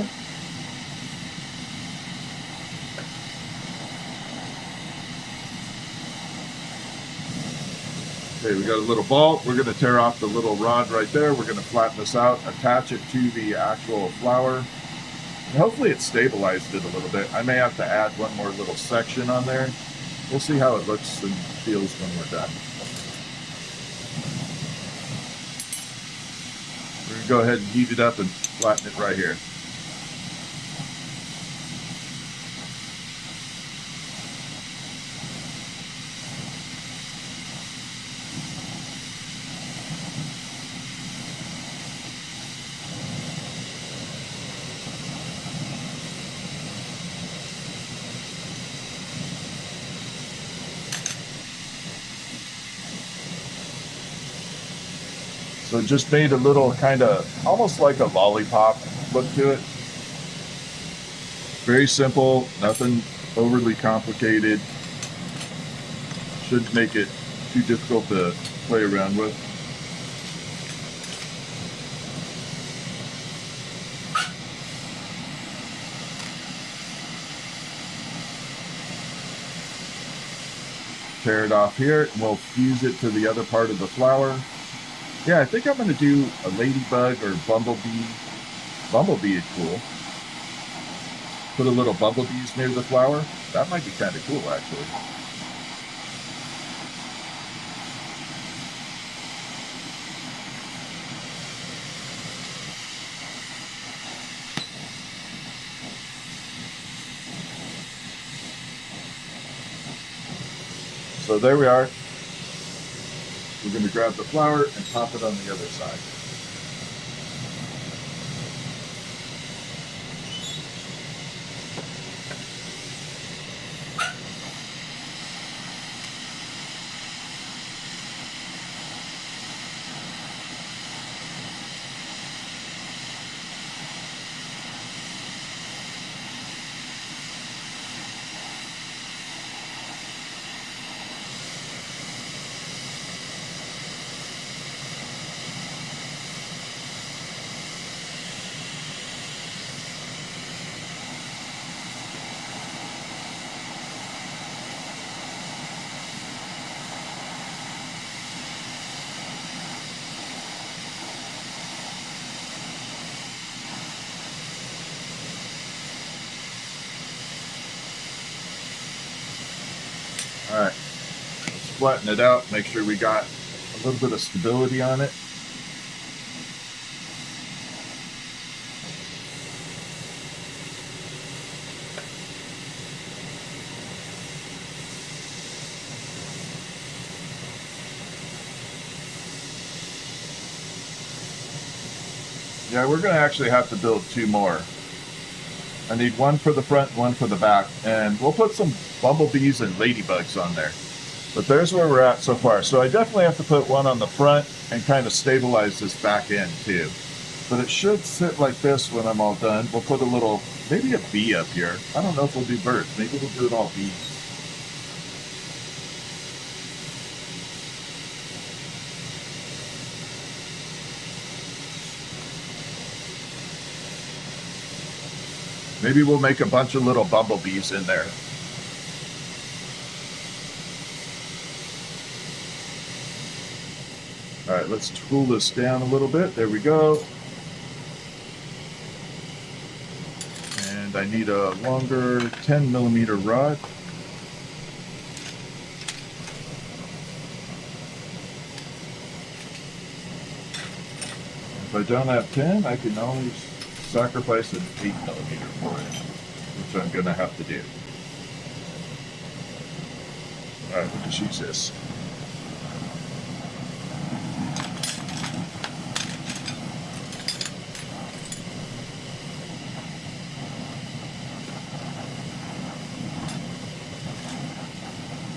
Okay, we got a little ball. We're going to tear off the little rod right there. We're going to flatten this out, attach it to the actual flower. And hopefully it stabilized it a little bit. I may have to add one more little section on there. We'll see how it looks and feels when we're done. We're going to go ahead and heat it up and flatten it right here. So it just made a little kind of almost like a lollipop look to it. Very simple, nothing overly complicated. Shouldn't make it too difficult to play around with. Tear it off here and we'll fuse it to the other part of the flower. Yeah, I think I'm going to do a ladybug or bumblebee. Bumblebee is cool. Put a little bumblebees near the flower. That might be kind of cool, actually. So there we are. We're going to grab the flower and pop it on the other side. All right, let's flatten it out, make sure we got a little bit of stability on it. Yeah, we're going to actually have to build two more. I need one for the front, one for the back, and we'll put some bumblebees and ladybugs on there. But there's where we're at so far. So I definitely have to put one on the front and kind of stabilize this back end too. But it should sit like this when I'm all done. We'll put a little, maybe a bee up here. I don't know if we'll do birds. Maybe we'll do it all bees. Maybe we'll make a bunch of little bumblebees in there. All right, let's tool this down a little bit. There we go. And I need a longer 10mm rod. If I don't have 10, I can always sacrifice an 8mm for it, which I'm going to have to do. All right, we'll just use this.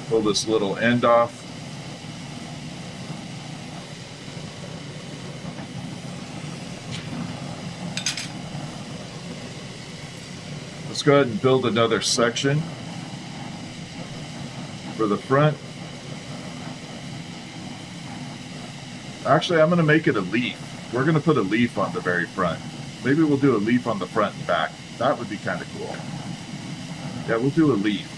Pull this little end off. Let's go ahead and build another section for the front. Actually, I'm going to make it a leaf. We're going to put a leaf on the very front. Maybe we'll do a leaf on the front and back. That would be kind of cool. Yeah, we'll do a leaf.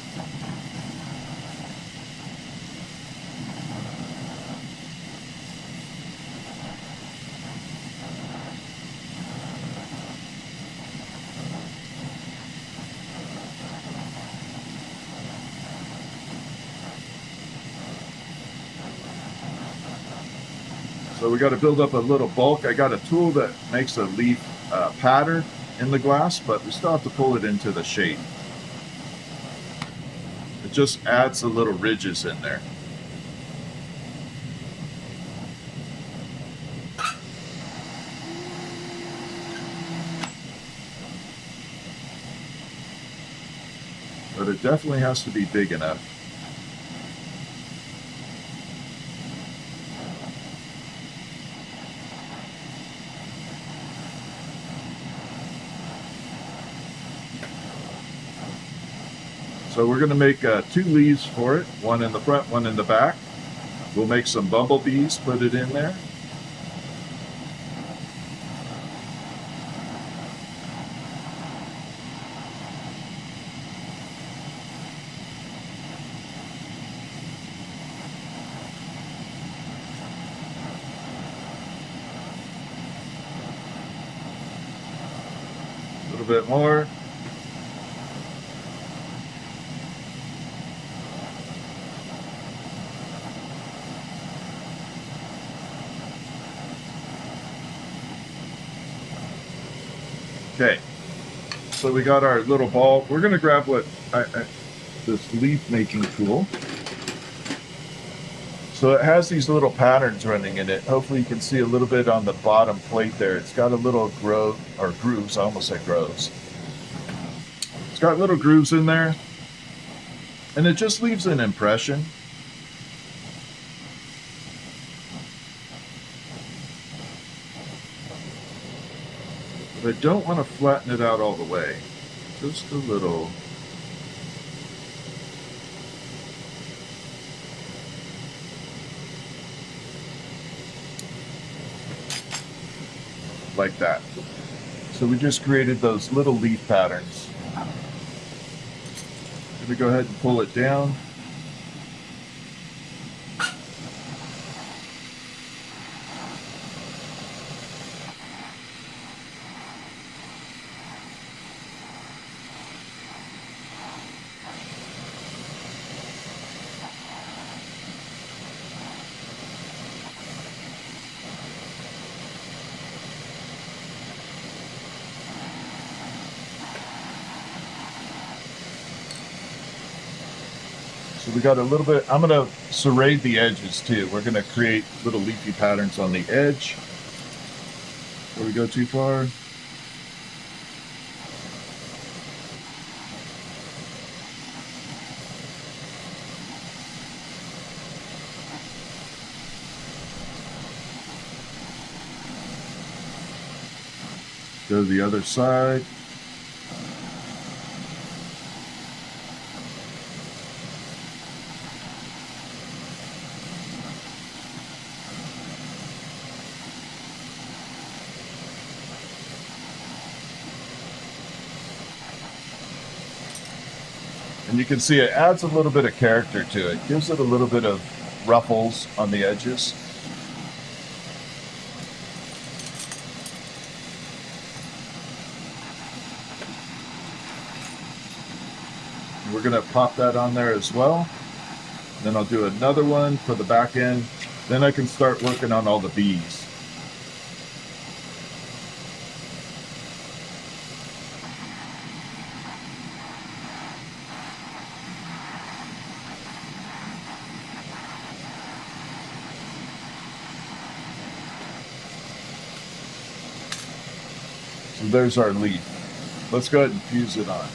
So we got to build up a little bulk. I got a tool that makes a leaf pattern in the glass, but we still have to pull it into the shape. It just adds the little ridges in there. But it definitely has to be big enough. So we're going to make 2 leaves for it, one in the front, one in the back. We'll make some bumblebees, put it in there. A little bit more. Okay, so we got our little ball. We're going to grab this leaf making tool. So it has these little patterns running in it. Hopefully you can see a little bit on the bottom plate there. It's got a little grooves. I almost said groves. It's got little grooves in there, and it just leaves an impression. But I don't want to flatten it out all the way. Just a little. Like that. So we just created those little leaf patterns. I'm going to go ahead and pull it down. So we got a little bit, I'm going to serrate the edges too. We're going to create little leafy patterns on the edge. Before we go too far. Go to the other side. And you can see it adds a little bit of character to it. Gives it a little bit of ruffles on the edges. We're going to pop that on there as well. Then I'll do another one for the back end. Then I can start working on all the bees. So there's our leaf. Let's go ahead and fuse it on.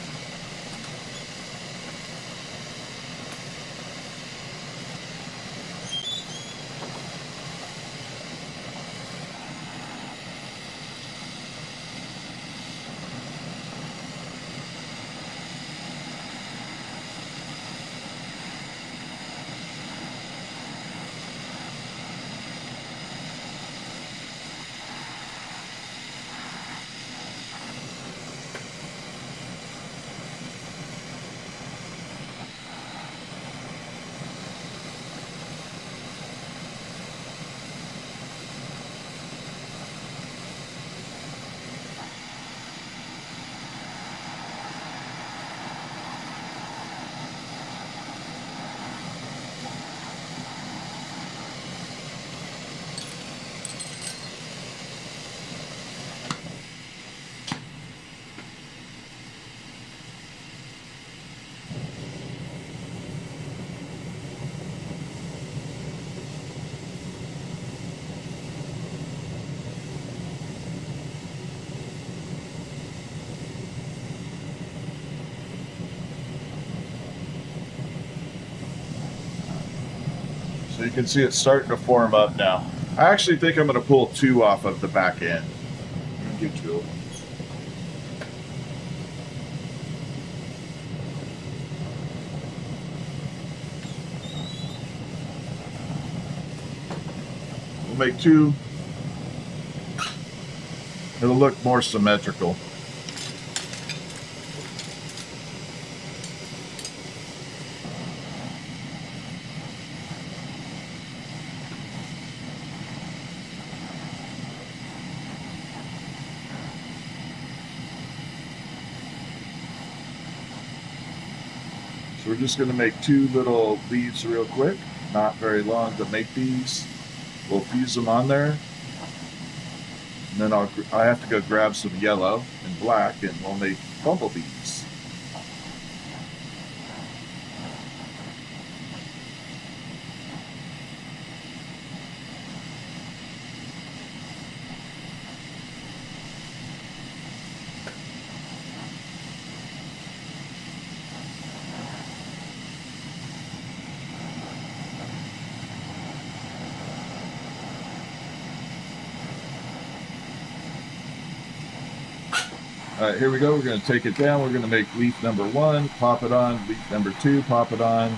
So you can see it's starting to form up now. I actually think I'm going to pull 2 off of the back end. Do 2. We'll make 2. It'll look more symmetrical. So we're just going to make 2 little leaves real quick, not very long to make these. We'll fuse them on there. And then I have to go grab some yellow and black and we'll make bumblebees. All right, here we go. We're going to take it down. We're going to make leaf number 1, pop it on. Leaf number 2, pop it on.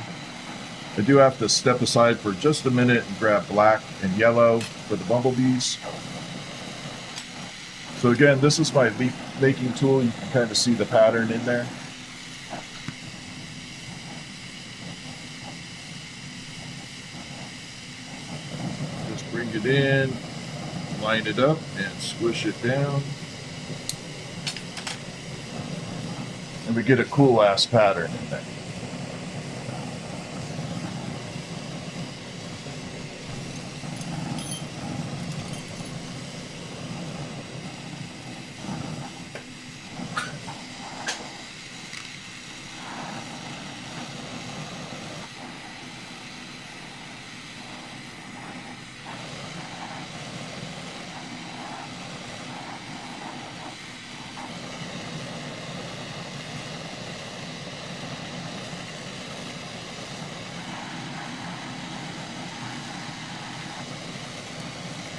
I do have to step aside for just a minute and grab black and yellow for the bumblebees. So again, this is my leaf making tool. You can kind of see the pattern in there. Just bring it in, line it up, and squish it down. And we get a cool ass pattern in there.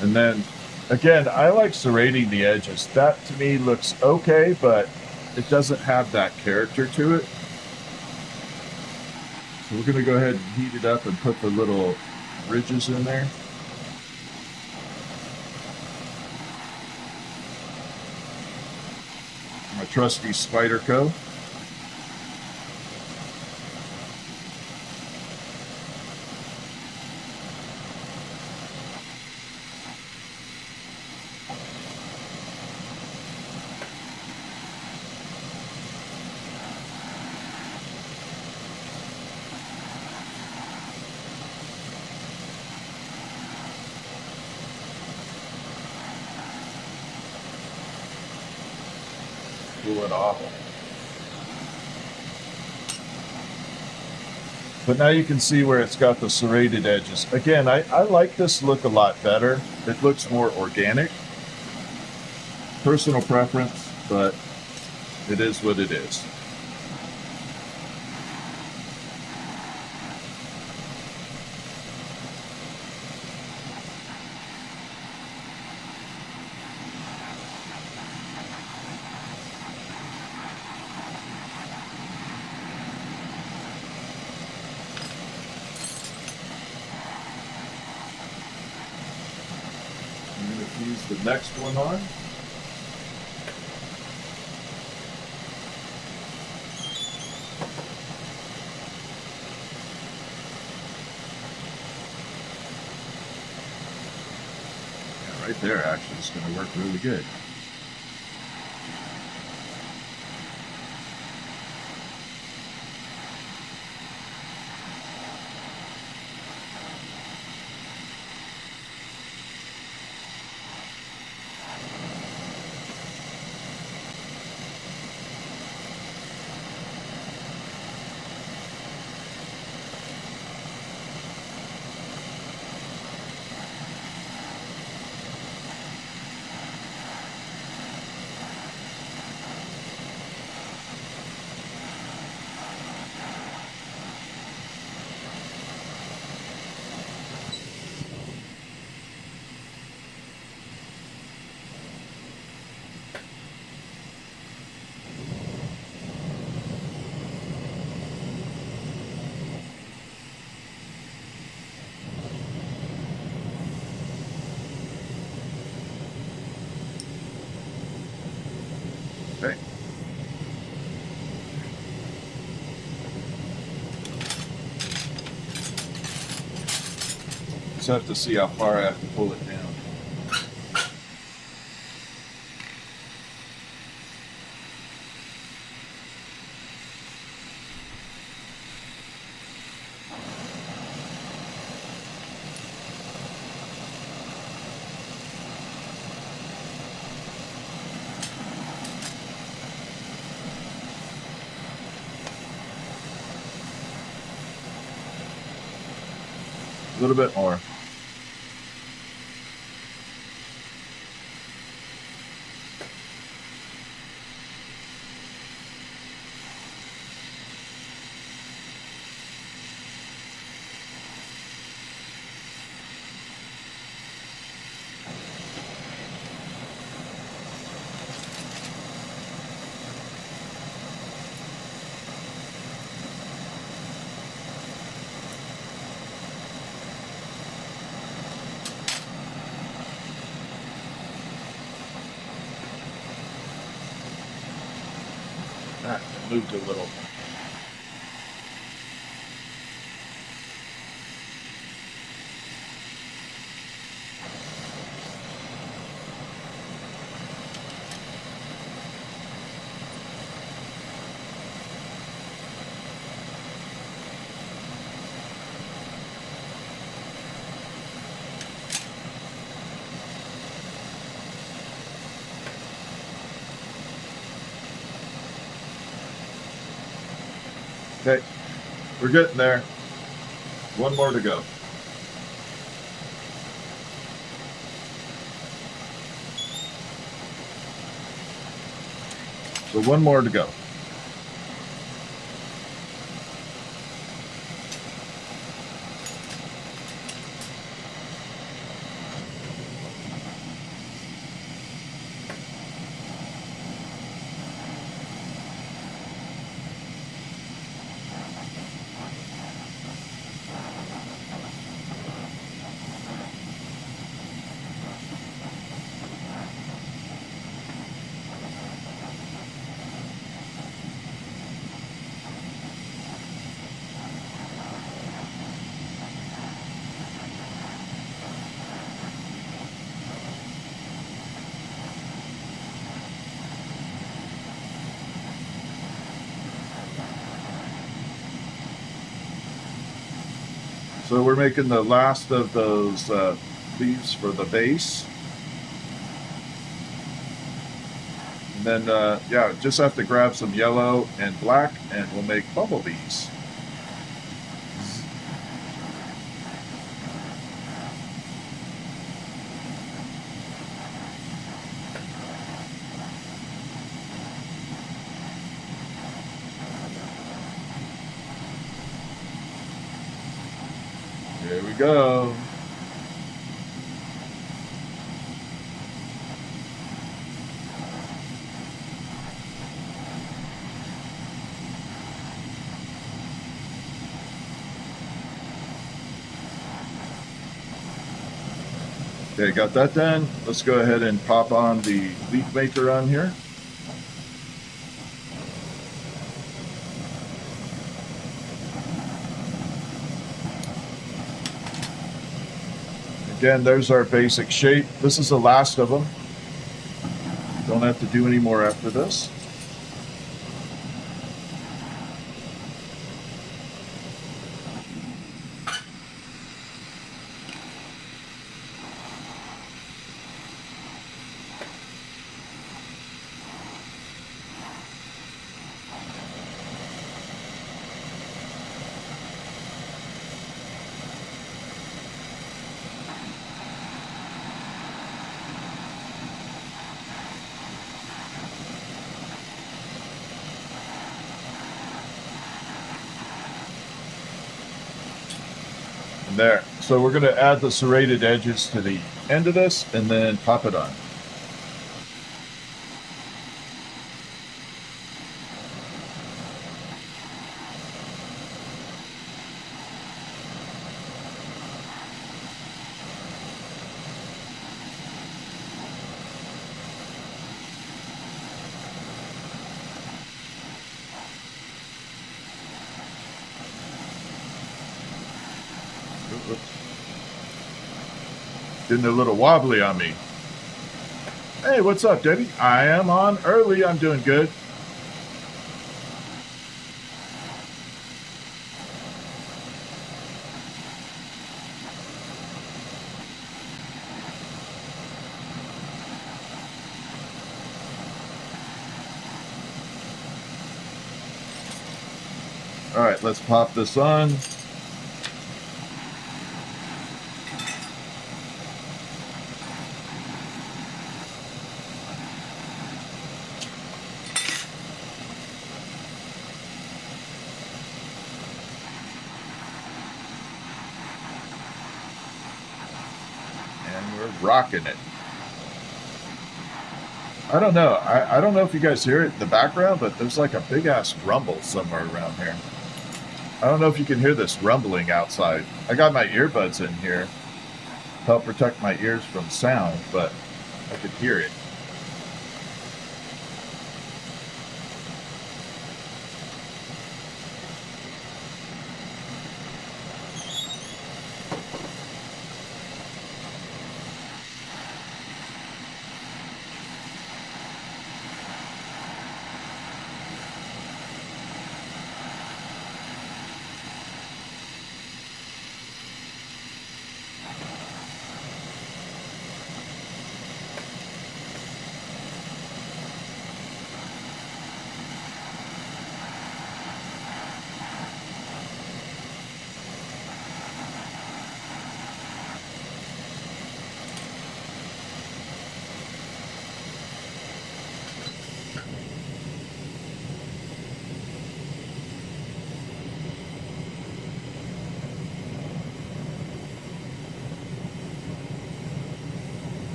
And then, again, I like serrating the edges. That, to me, looks okay, but it doesn't have that character to it. So we're going to go ahead and heat it up and put the little ridges in there. My trusty Spyderco. pull it off. But now you can see where it's got the serrated edges. Again, I like this look a lot better. It looks more organic. Personal preference, but it is what it is. I'm going to fuse the next one on. Yeah, right there actually is going to work really good. Okay. Just have to see how far I have to pull it down. A little bit more. Ah, it moved a little. Okay, we're getting there. One more to go. So one more to go. So we're making the last of those leaves for the base. And then, yeah, just have to grab some yellow and black, and we'll make bumblebees. Here we go. Okay, got that done. Let's go ahead and pop on the leaf maker on here. Again, there's our basic shape. This is the last of them. Don't have to do any more after this. There. So we're going to add the serrated edges to the end of this and then pop it on. Getting a little wobbly on me. Hey, what's up, Debbie? I am on early. I'm doing good. All right, let's pop this on. Rocking it. I don't know. I don't know if you guys hear it in the background, but there's like a big ass rumble somewhere around here. I don't know if you can hear this rumbling outside. I got my earbuds in here to help protect my ears from sound, but I could hear it.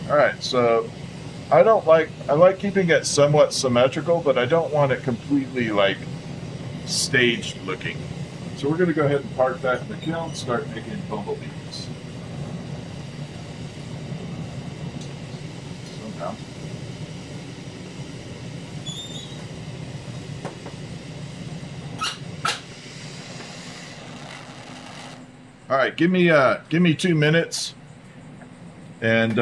All right, so I like keeping it somewhat symmetrical, but I don't want it completely like staged looking. So we're going to go ahead and park that in the kiln, start making bumblebees. Somehow. All right, give me 2 minutes, and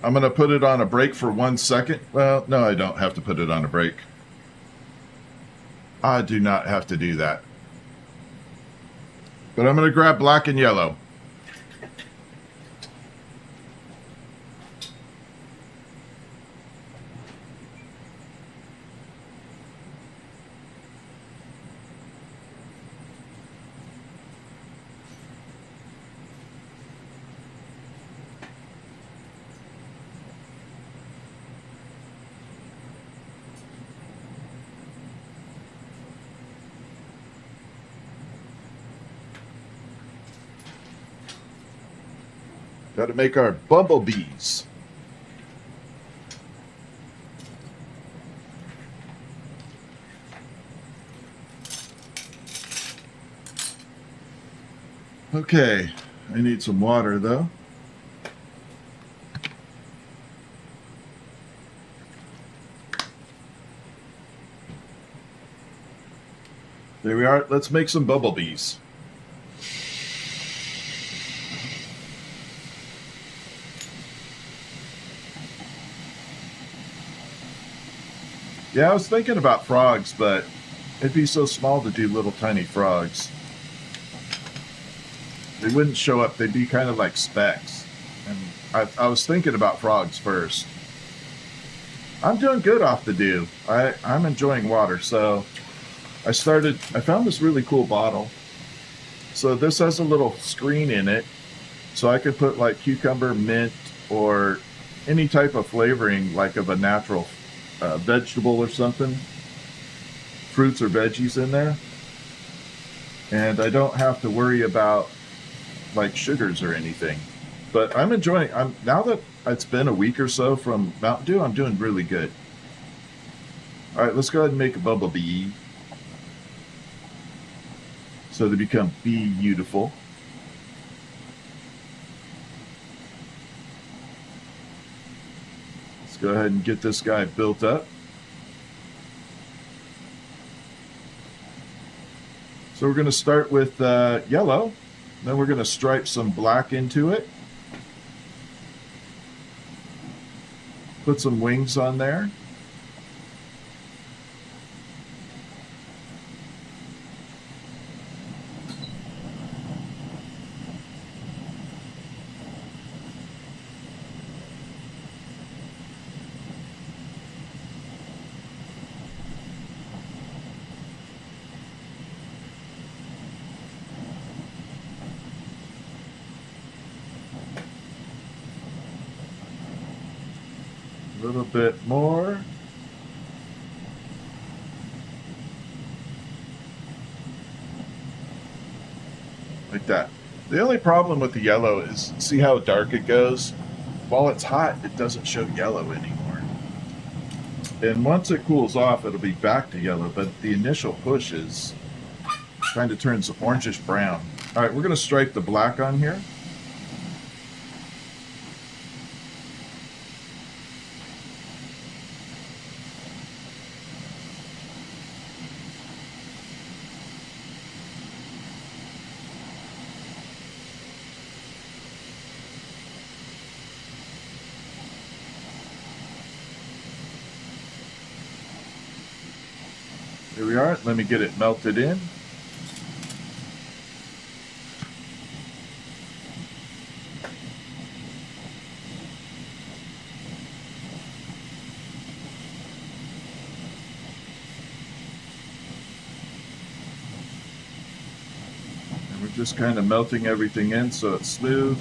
I'm going to put it on a break for 1 second. Well, no, I don't have to put it on a break. I do not have to do that. But I'm going to grab black and yellow. Got to make our bumblebees. Okay, I need some water though. There we are. Let's make some bumblebees. Yeah, I was thinking about frogs, but it'd be so small to do little tiny frogs. They wouldn't show up. They'd be kind of like specks. And I was thinking about frogs first. I'm doing good off the dew. I'm enjoying water. So I found this really cool bottle. So this has a little screen in it. So I could put like cucumber, mint, or any type of flavoring like of a natural vegetable or something. Fruits or veggies in there. And I don't have to worry about like sugars or anything. But I'm enjoying. Now that it's been a week or so from Mountain Dew, I'm doing really good. All right, let's go ahead and make a bumblebee so they become beautiful. Let's go ahead and get this guy built up. So we're going to start with yellow. Then we're going to stripe some black into it. Put some wings on there. A little bit more. Like that. The only problem with the yellow is, see how dark it goes? While it's hot, it doesn't show yellow anymore. And once it cools off, it'll be back to yellow, but the initial push is kind of turns orangish brown. All right, we're going to stripe the black on here. Here we are. Let me get it melted in. And we're just kind of melting everything in so it's smooth.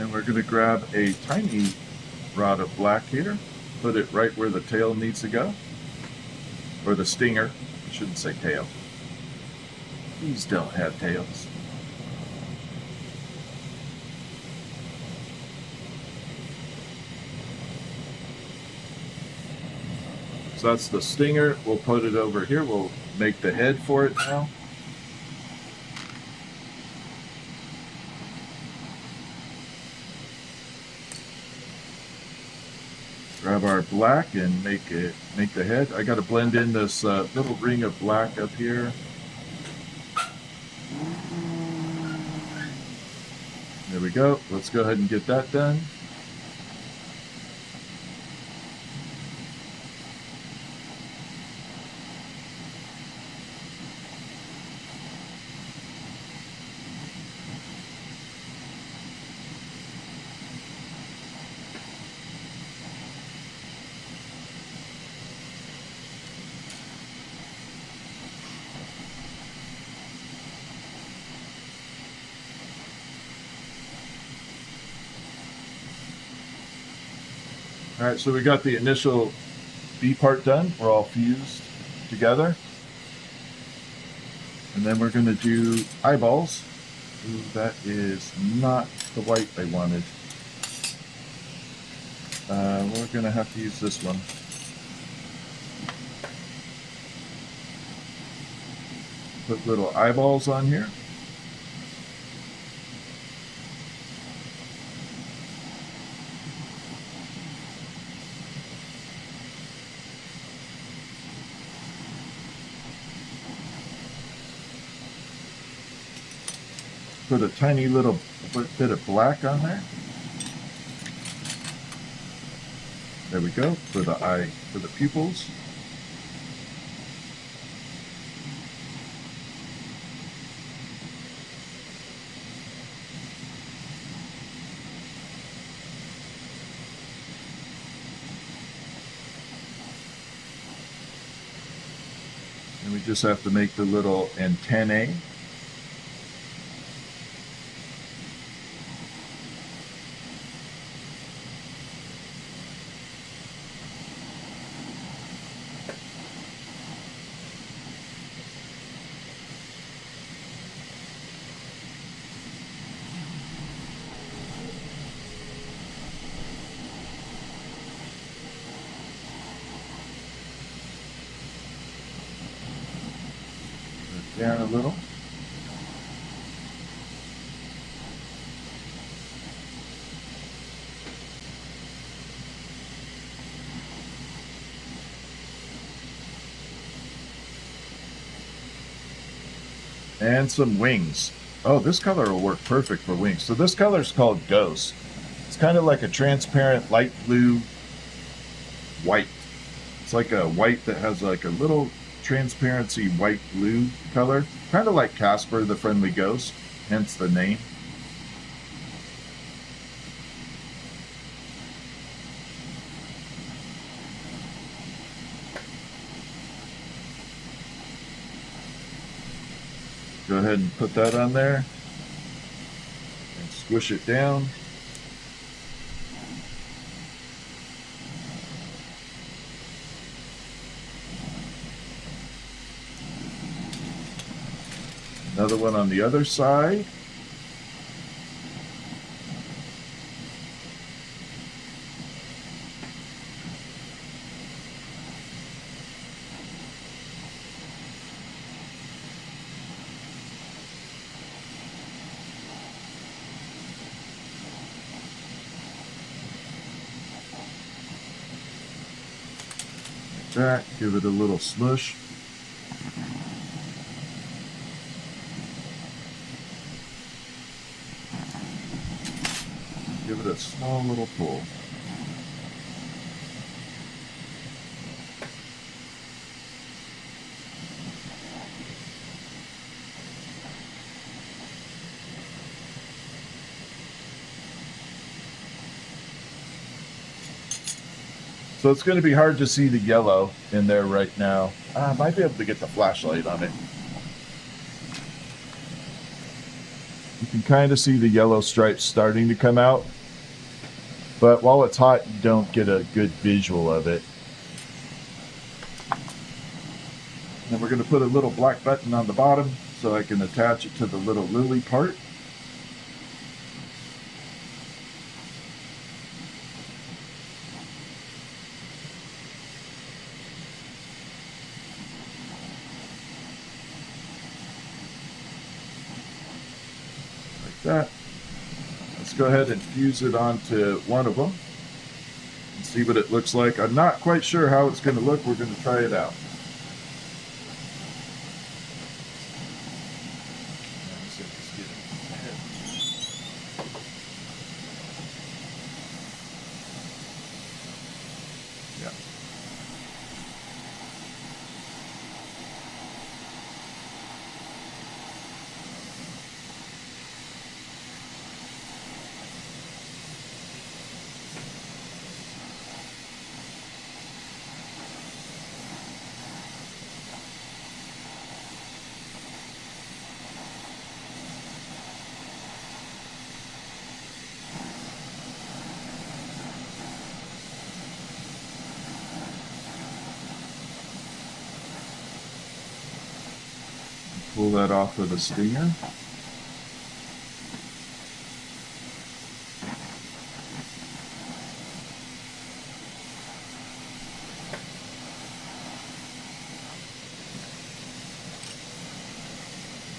And we're going to grab a tiny rod of black here, put it right where the tail needs to go, or the stinger. I shouldn't say tail. These don't have tails. So that's the stinger. We'll put it over here. We'll make the head for it now. Grab our black and make the head. I got to blend in this little ring of black up here. There we go. Let's go ahead and get that done. All right, so we got the initial B part done. We're all fused. together. And then we're going to do eyeballs. Ooh, that is not the white I wanted. We're going to have to use this one. Put little eyeballs on here. Put a tiny little bit of black on there. There we go, for the eye, for the pupils. And we just have to make the little antennae. Down a little. And some wings. Oh, this color will work perfect for wings. So this color is called Ghost. It's kind of like a transparent light blue white. It's like a white that has like a little transparency white blue color, kind of like Casper the Friendly Ghost, hence the name. Go ahead and put that on there and squish it down. Another one on the other side. Like that. Give it a little smush. Give it a small little pull. So it's going to be hard to see the yellow in there right now. I might be able to get the flashlight on it. You can kind of see the yellow stripes starting to come out. But while it's hot, you don't get a good visual of it. Then we're going to put a little black button on the bottom so I can attach it to the little lily part. Like that. Let's go ahead and fuse it onto one of them and see what it looks like. I'm not quite sure how it's going to look. We're going to try it out. Yeah. Pull that off with a stinger.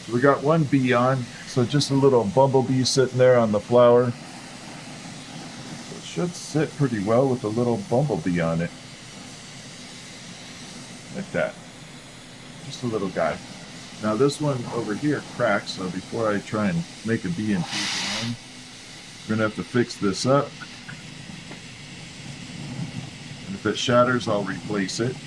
We got one bee on, so just a little bumblebee sitting there on the flower. So it should sit pretty well with a little bumblebee on it. Like that. Just a little guy. Now this one over here cracks, so before I try and make a bee infusion, we're going to have to fix this up. And if it shatters, I'll replace it.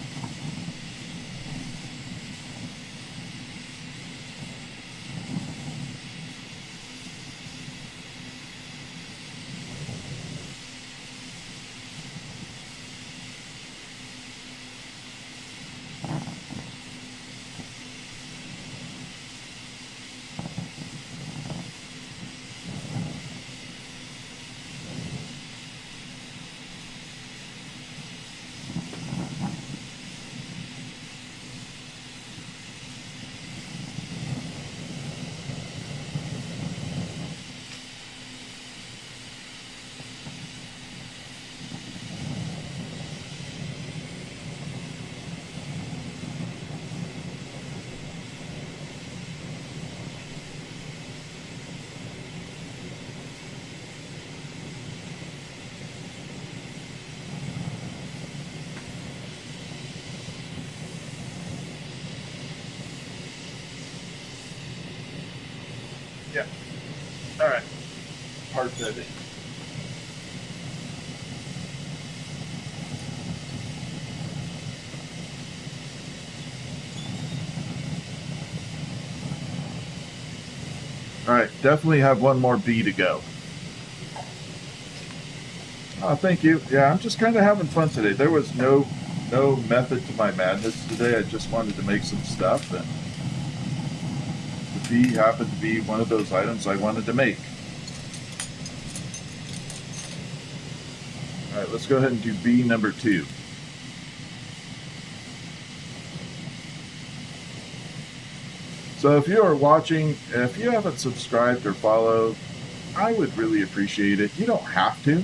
Yeah. All right. Hard setting. All right. Definitely have one more bee to go. Oh, thank you. Yeah, I'm just kind of having fun today. There was no method to my madness today. I just wanted to make some stuff, and the bee happened to be one of those items I wanted to make. All right, let's go ahead and do bee number 2. So if you are watching, if you haven't subscribed or followed, I would really appreciate it. You don't have to.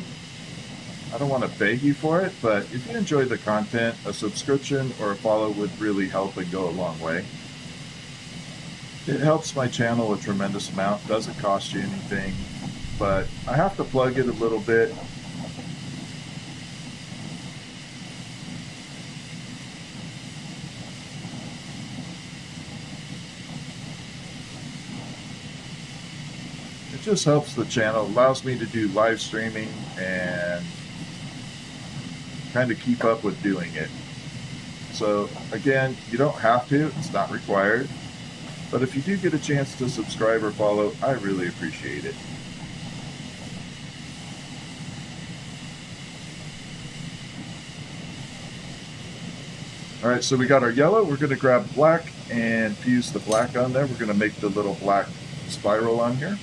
I don't want to beg you for it, but if you enjoy the content, a subscription or a follow would really help and go a long way. It helps my channel a tremendous amount, doesn't cost you anything, but I have to plug it a little bit. It just helps the channel, allows me to do live streaming and kind of keep up with doing it. So again, you don't have to, it's not required, but if you do get a chance to subscribe or follow, I really appreciate it. All right, so we got our yellow. We're going to grab black and fuse the black on there. We're going to make the little black spiral on here.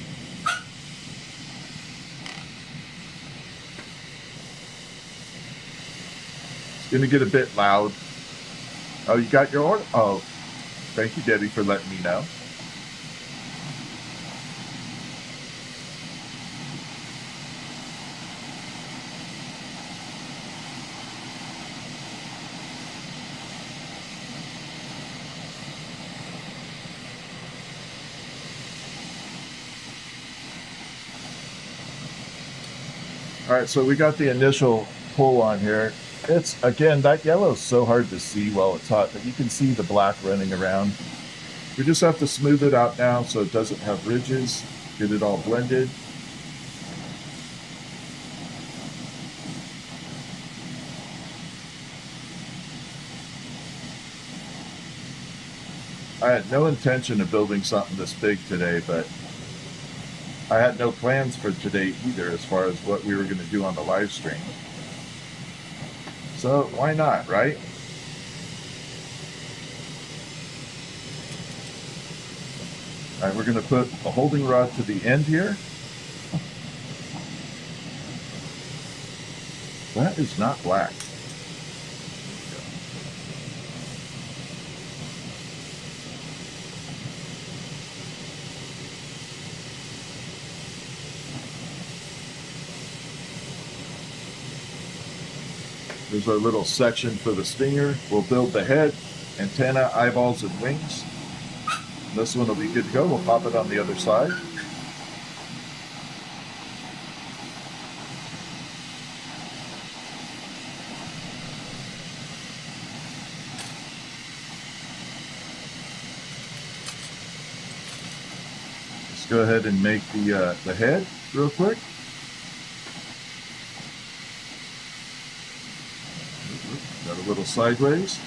It's going to get a bit loud. Oh, you got your order? Oh, thank you, Debbie, for letting me know. All right, so we got the initial pull on here. It's, again, that yellow is so hard to see while it's hot, but you can see the black running around. We just have to smooth it out now so it doesn't have ridges, get it all blended. I had no intention of building something this big today, but I had no plans for today either as far as what we were going to do on the live stream. So why not, right? All right, we're going to put a holding rod to the end here. That is not black. There's our little section for the stinger. We'll build the head, antenna, eyeballs, and wings. This one will be good to go. We'll pop it on the other side. Let's go ahead and make the head real quick. Got a little sideways.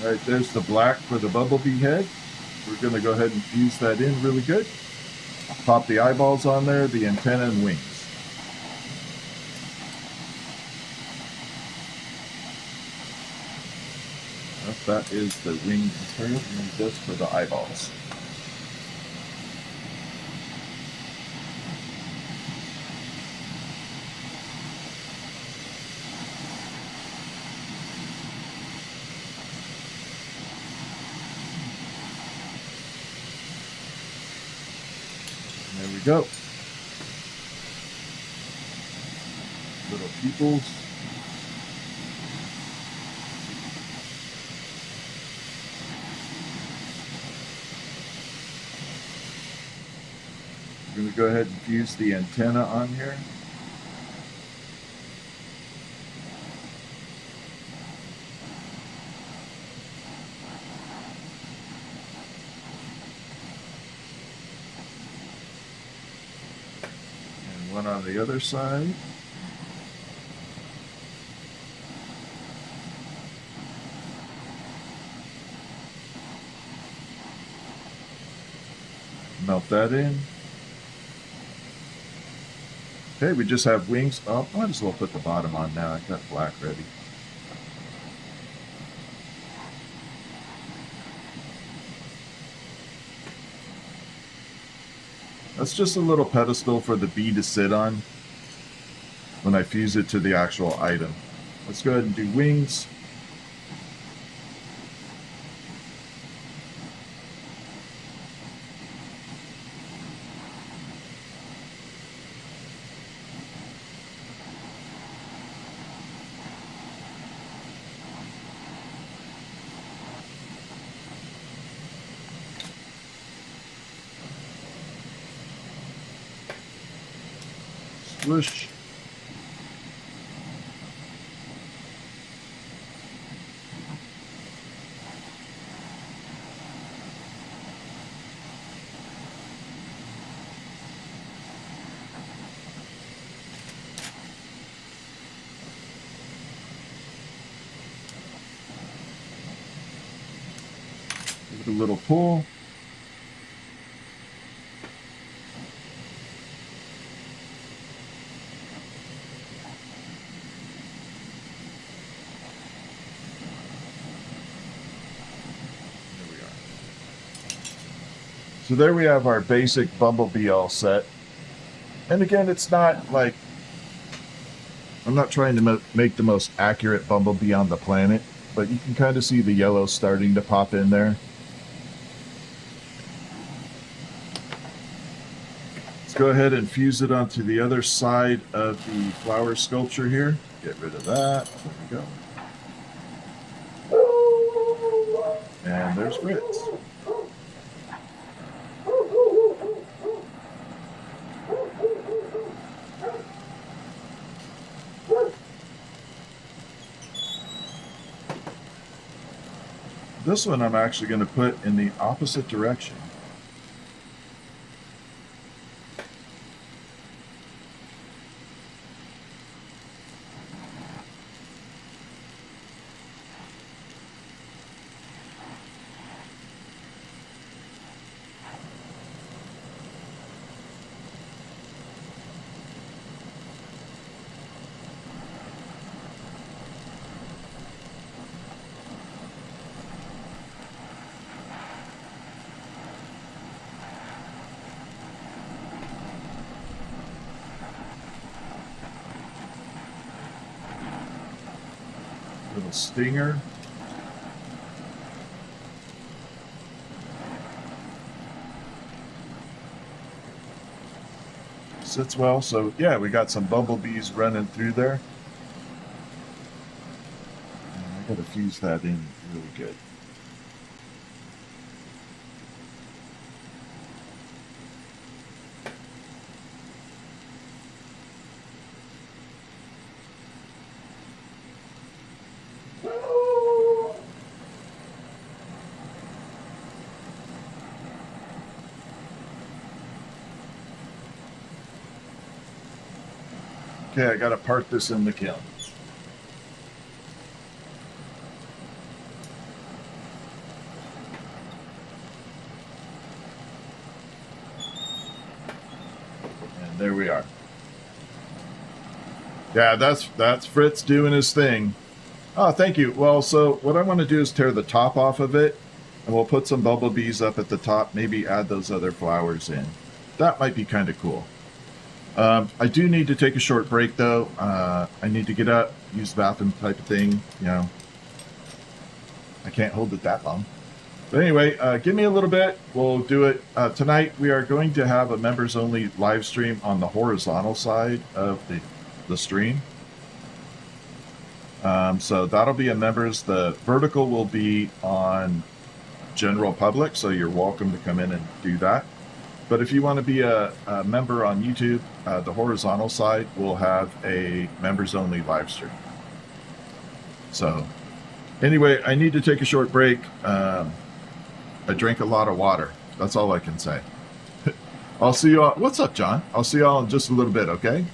All right, there's the black for the bumblebee head. We're going to go ahead and fuse that in really good. Pop the eyeballs on there, the antenna and wings. That is the wing antenna, and just for the eyeballs. There we go. Little pupils. We're going to go ahead and fuse the antenna on here. And one on the other side. Melt that in. Okay, we just have wings. Oh, might as well put the bottom on now. I've got black ready. That's just a little pedestal for the bee to sit on when I fuse it to the actual item. Let's go ahead and do wings. Swish. Give it a little pull. So there we have our basic bumblebee all set. And again, it's not like, I'm not trying to make the most accurate bumblebee on the planet, but you can kind of see the yellow starting to pop in there. Let's go ahead and fuse it onto the other side of the flower sculpture here. Get rid of that. There we go. And there's Fritz. This one I'm actually going to put in the opposite direction. little stinger. Sits well. So yeah, we got some bumblebees running through there. And I gotta fuse that in really good. Okay, I gotta part this in the kiln. And there we are. Yeah, that's Fritz doing his thing. Oh, thank you. Well, so what I want to do is tear the top off of it, and we'll put some bumblebees up at the top, maybe add those other flowers in. That might be kind of cool. I do need to take a short break, though. I need to get up, use the bathroom type of thing. You know, I can't hold it that long. But anyway, give me a little bit. We'll do it. Tonight, we are going to have a members-only live stream on the horizontal side of the stream. So that'll be a members. The vertical will be on general public, so you're welcome to come in and do that. But if you want to be a member on YouTube, the horizontal side will have a members-only live stream. So anyway, I need to take a short break. I drank a lot of water. That's all I can say. I'll see you all. What's up, John? I'll see you all in just a little bit, okay?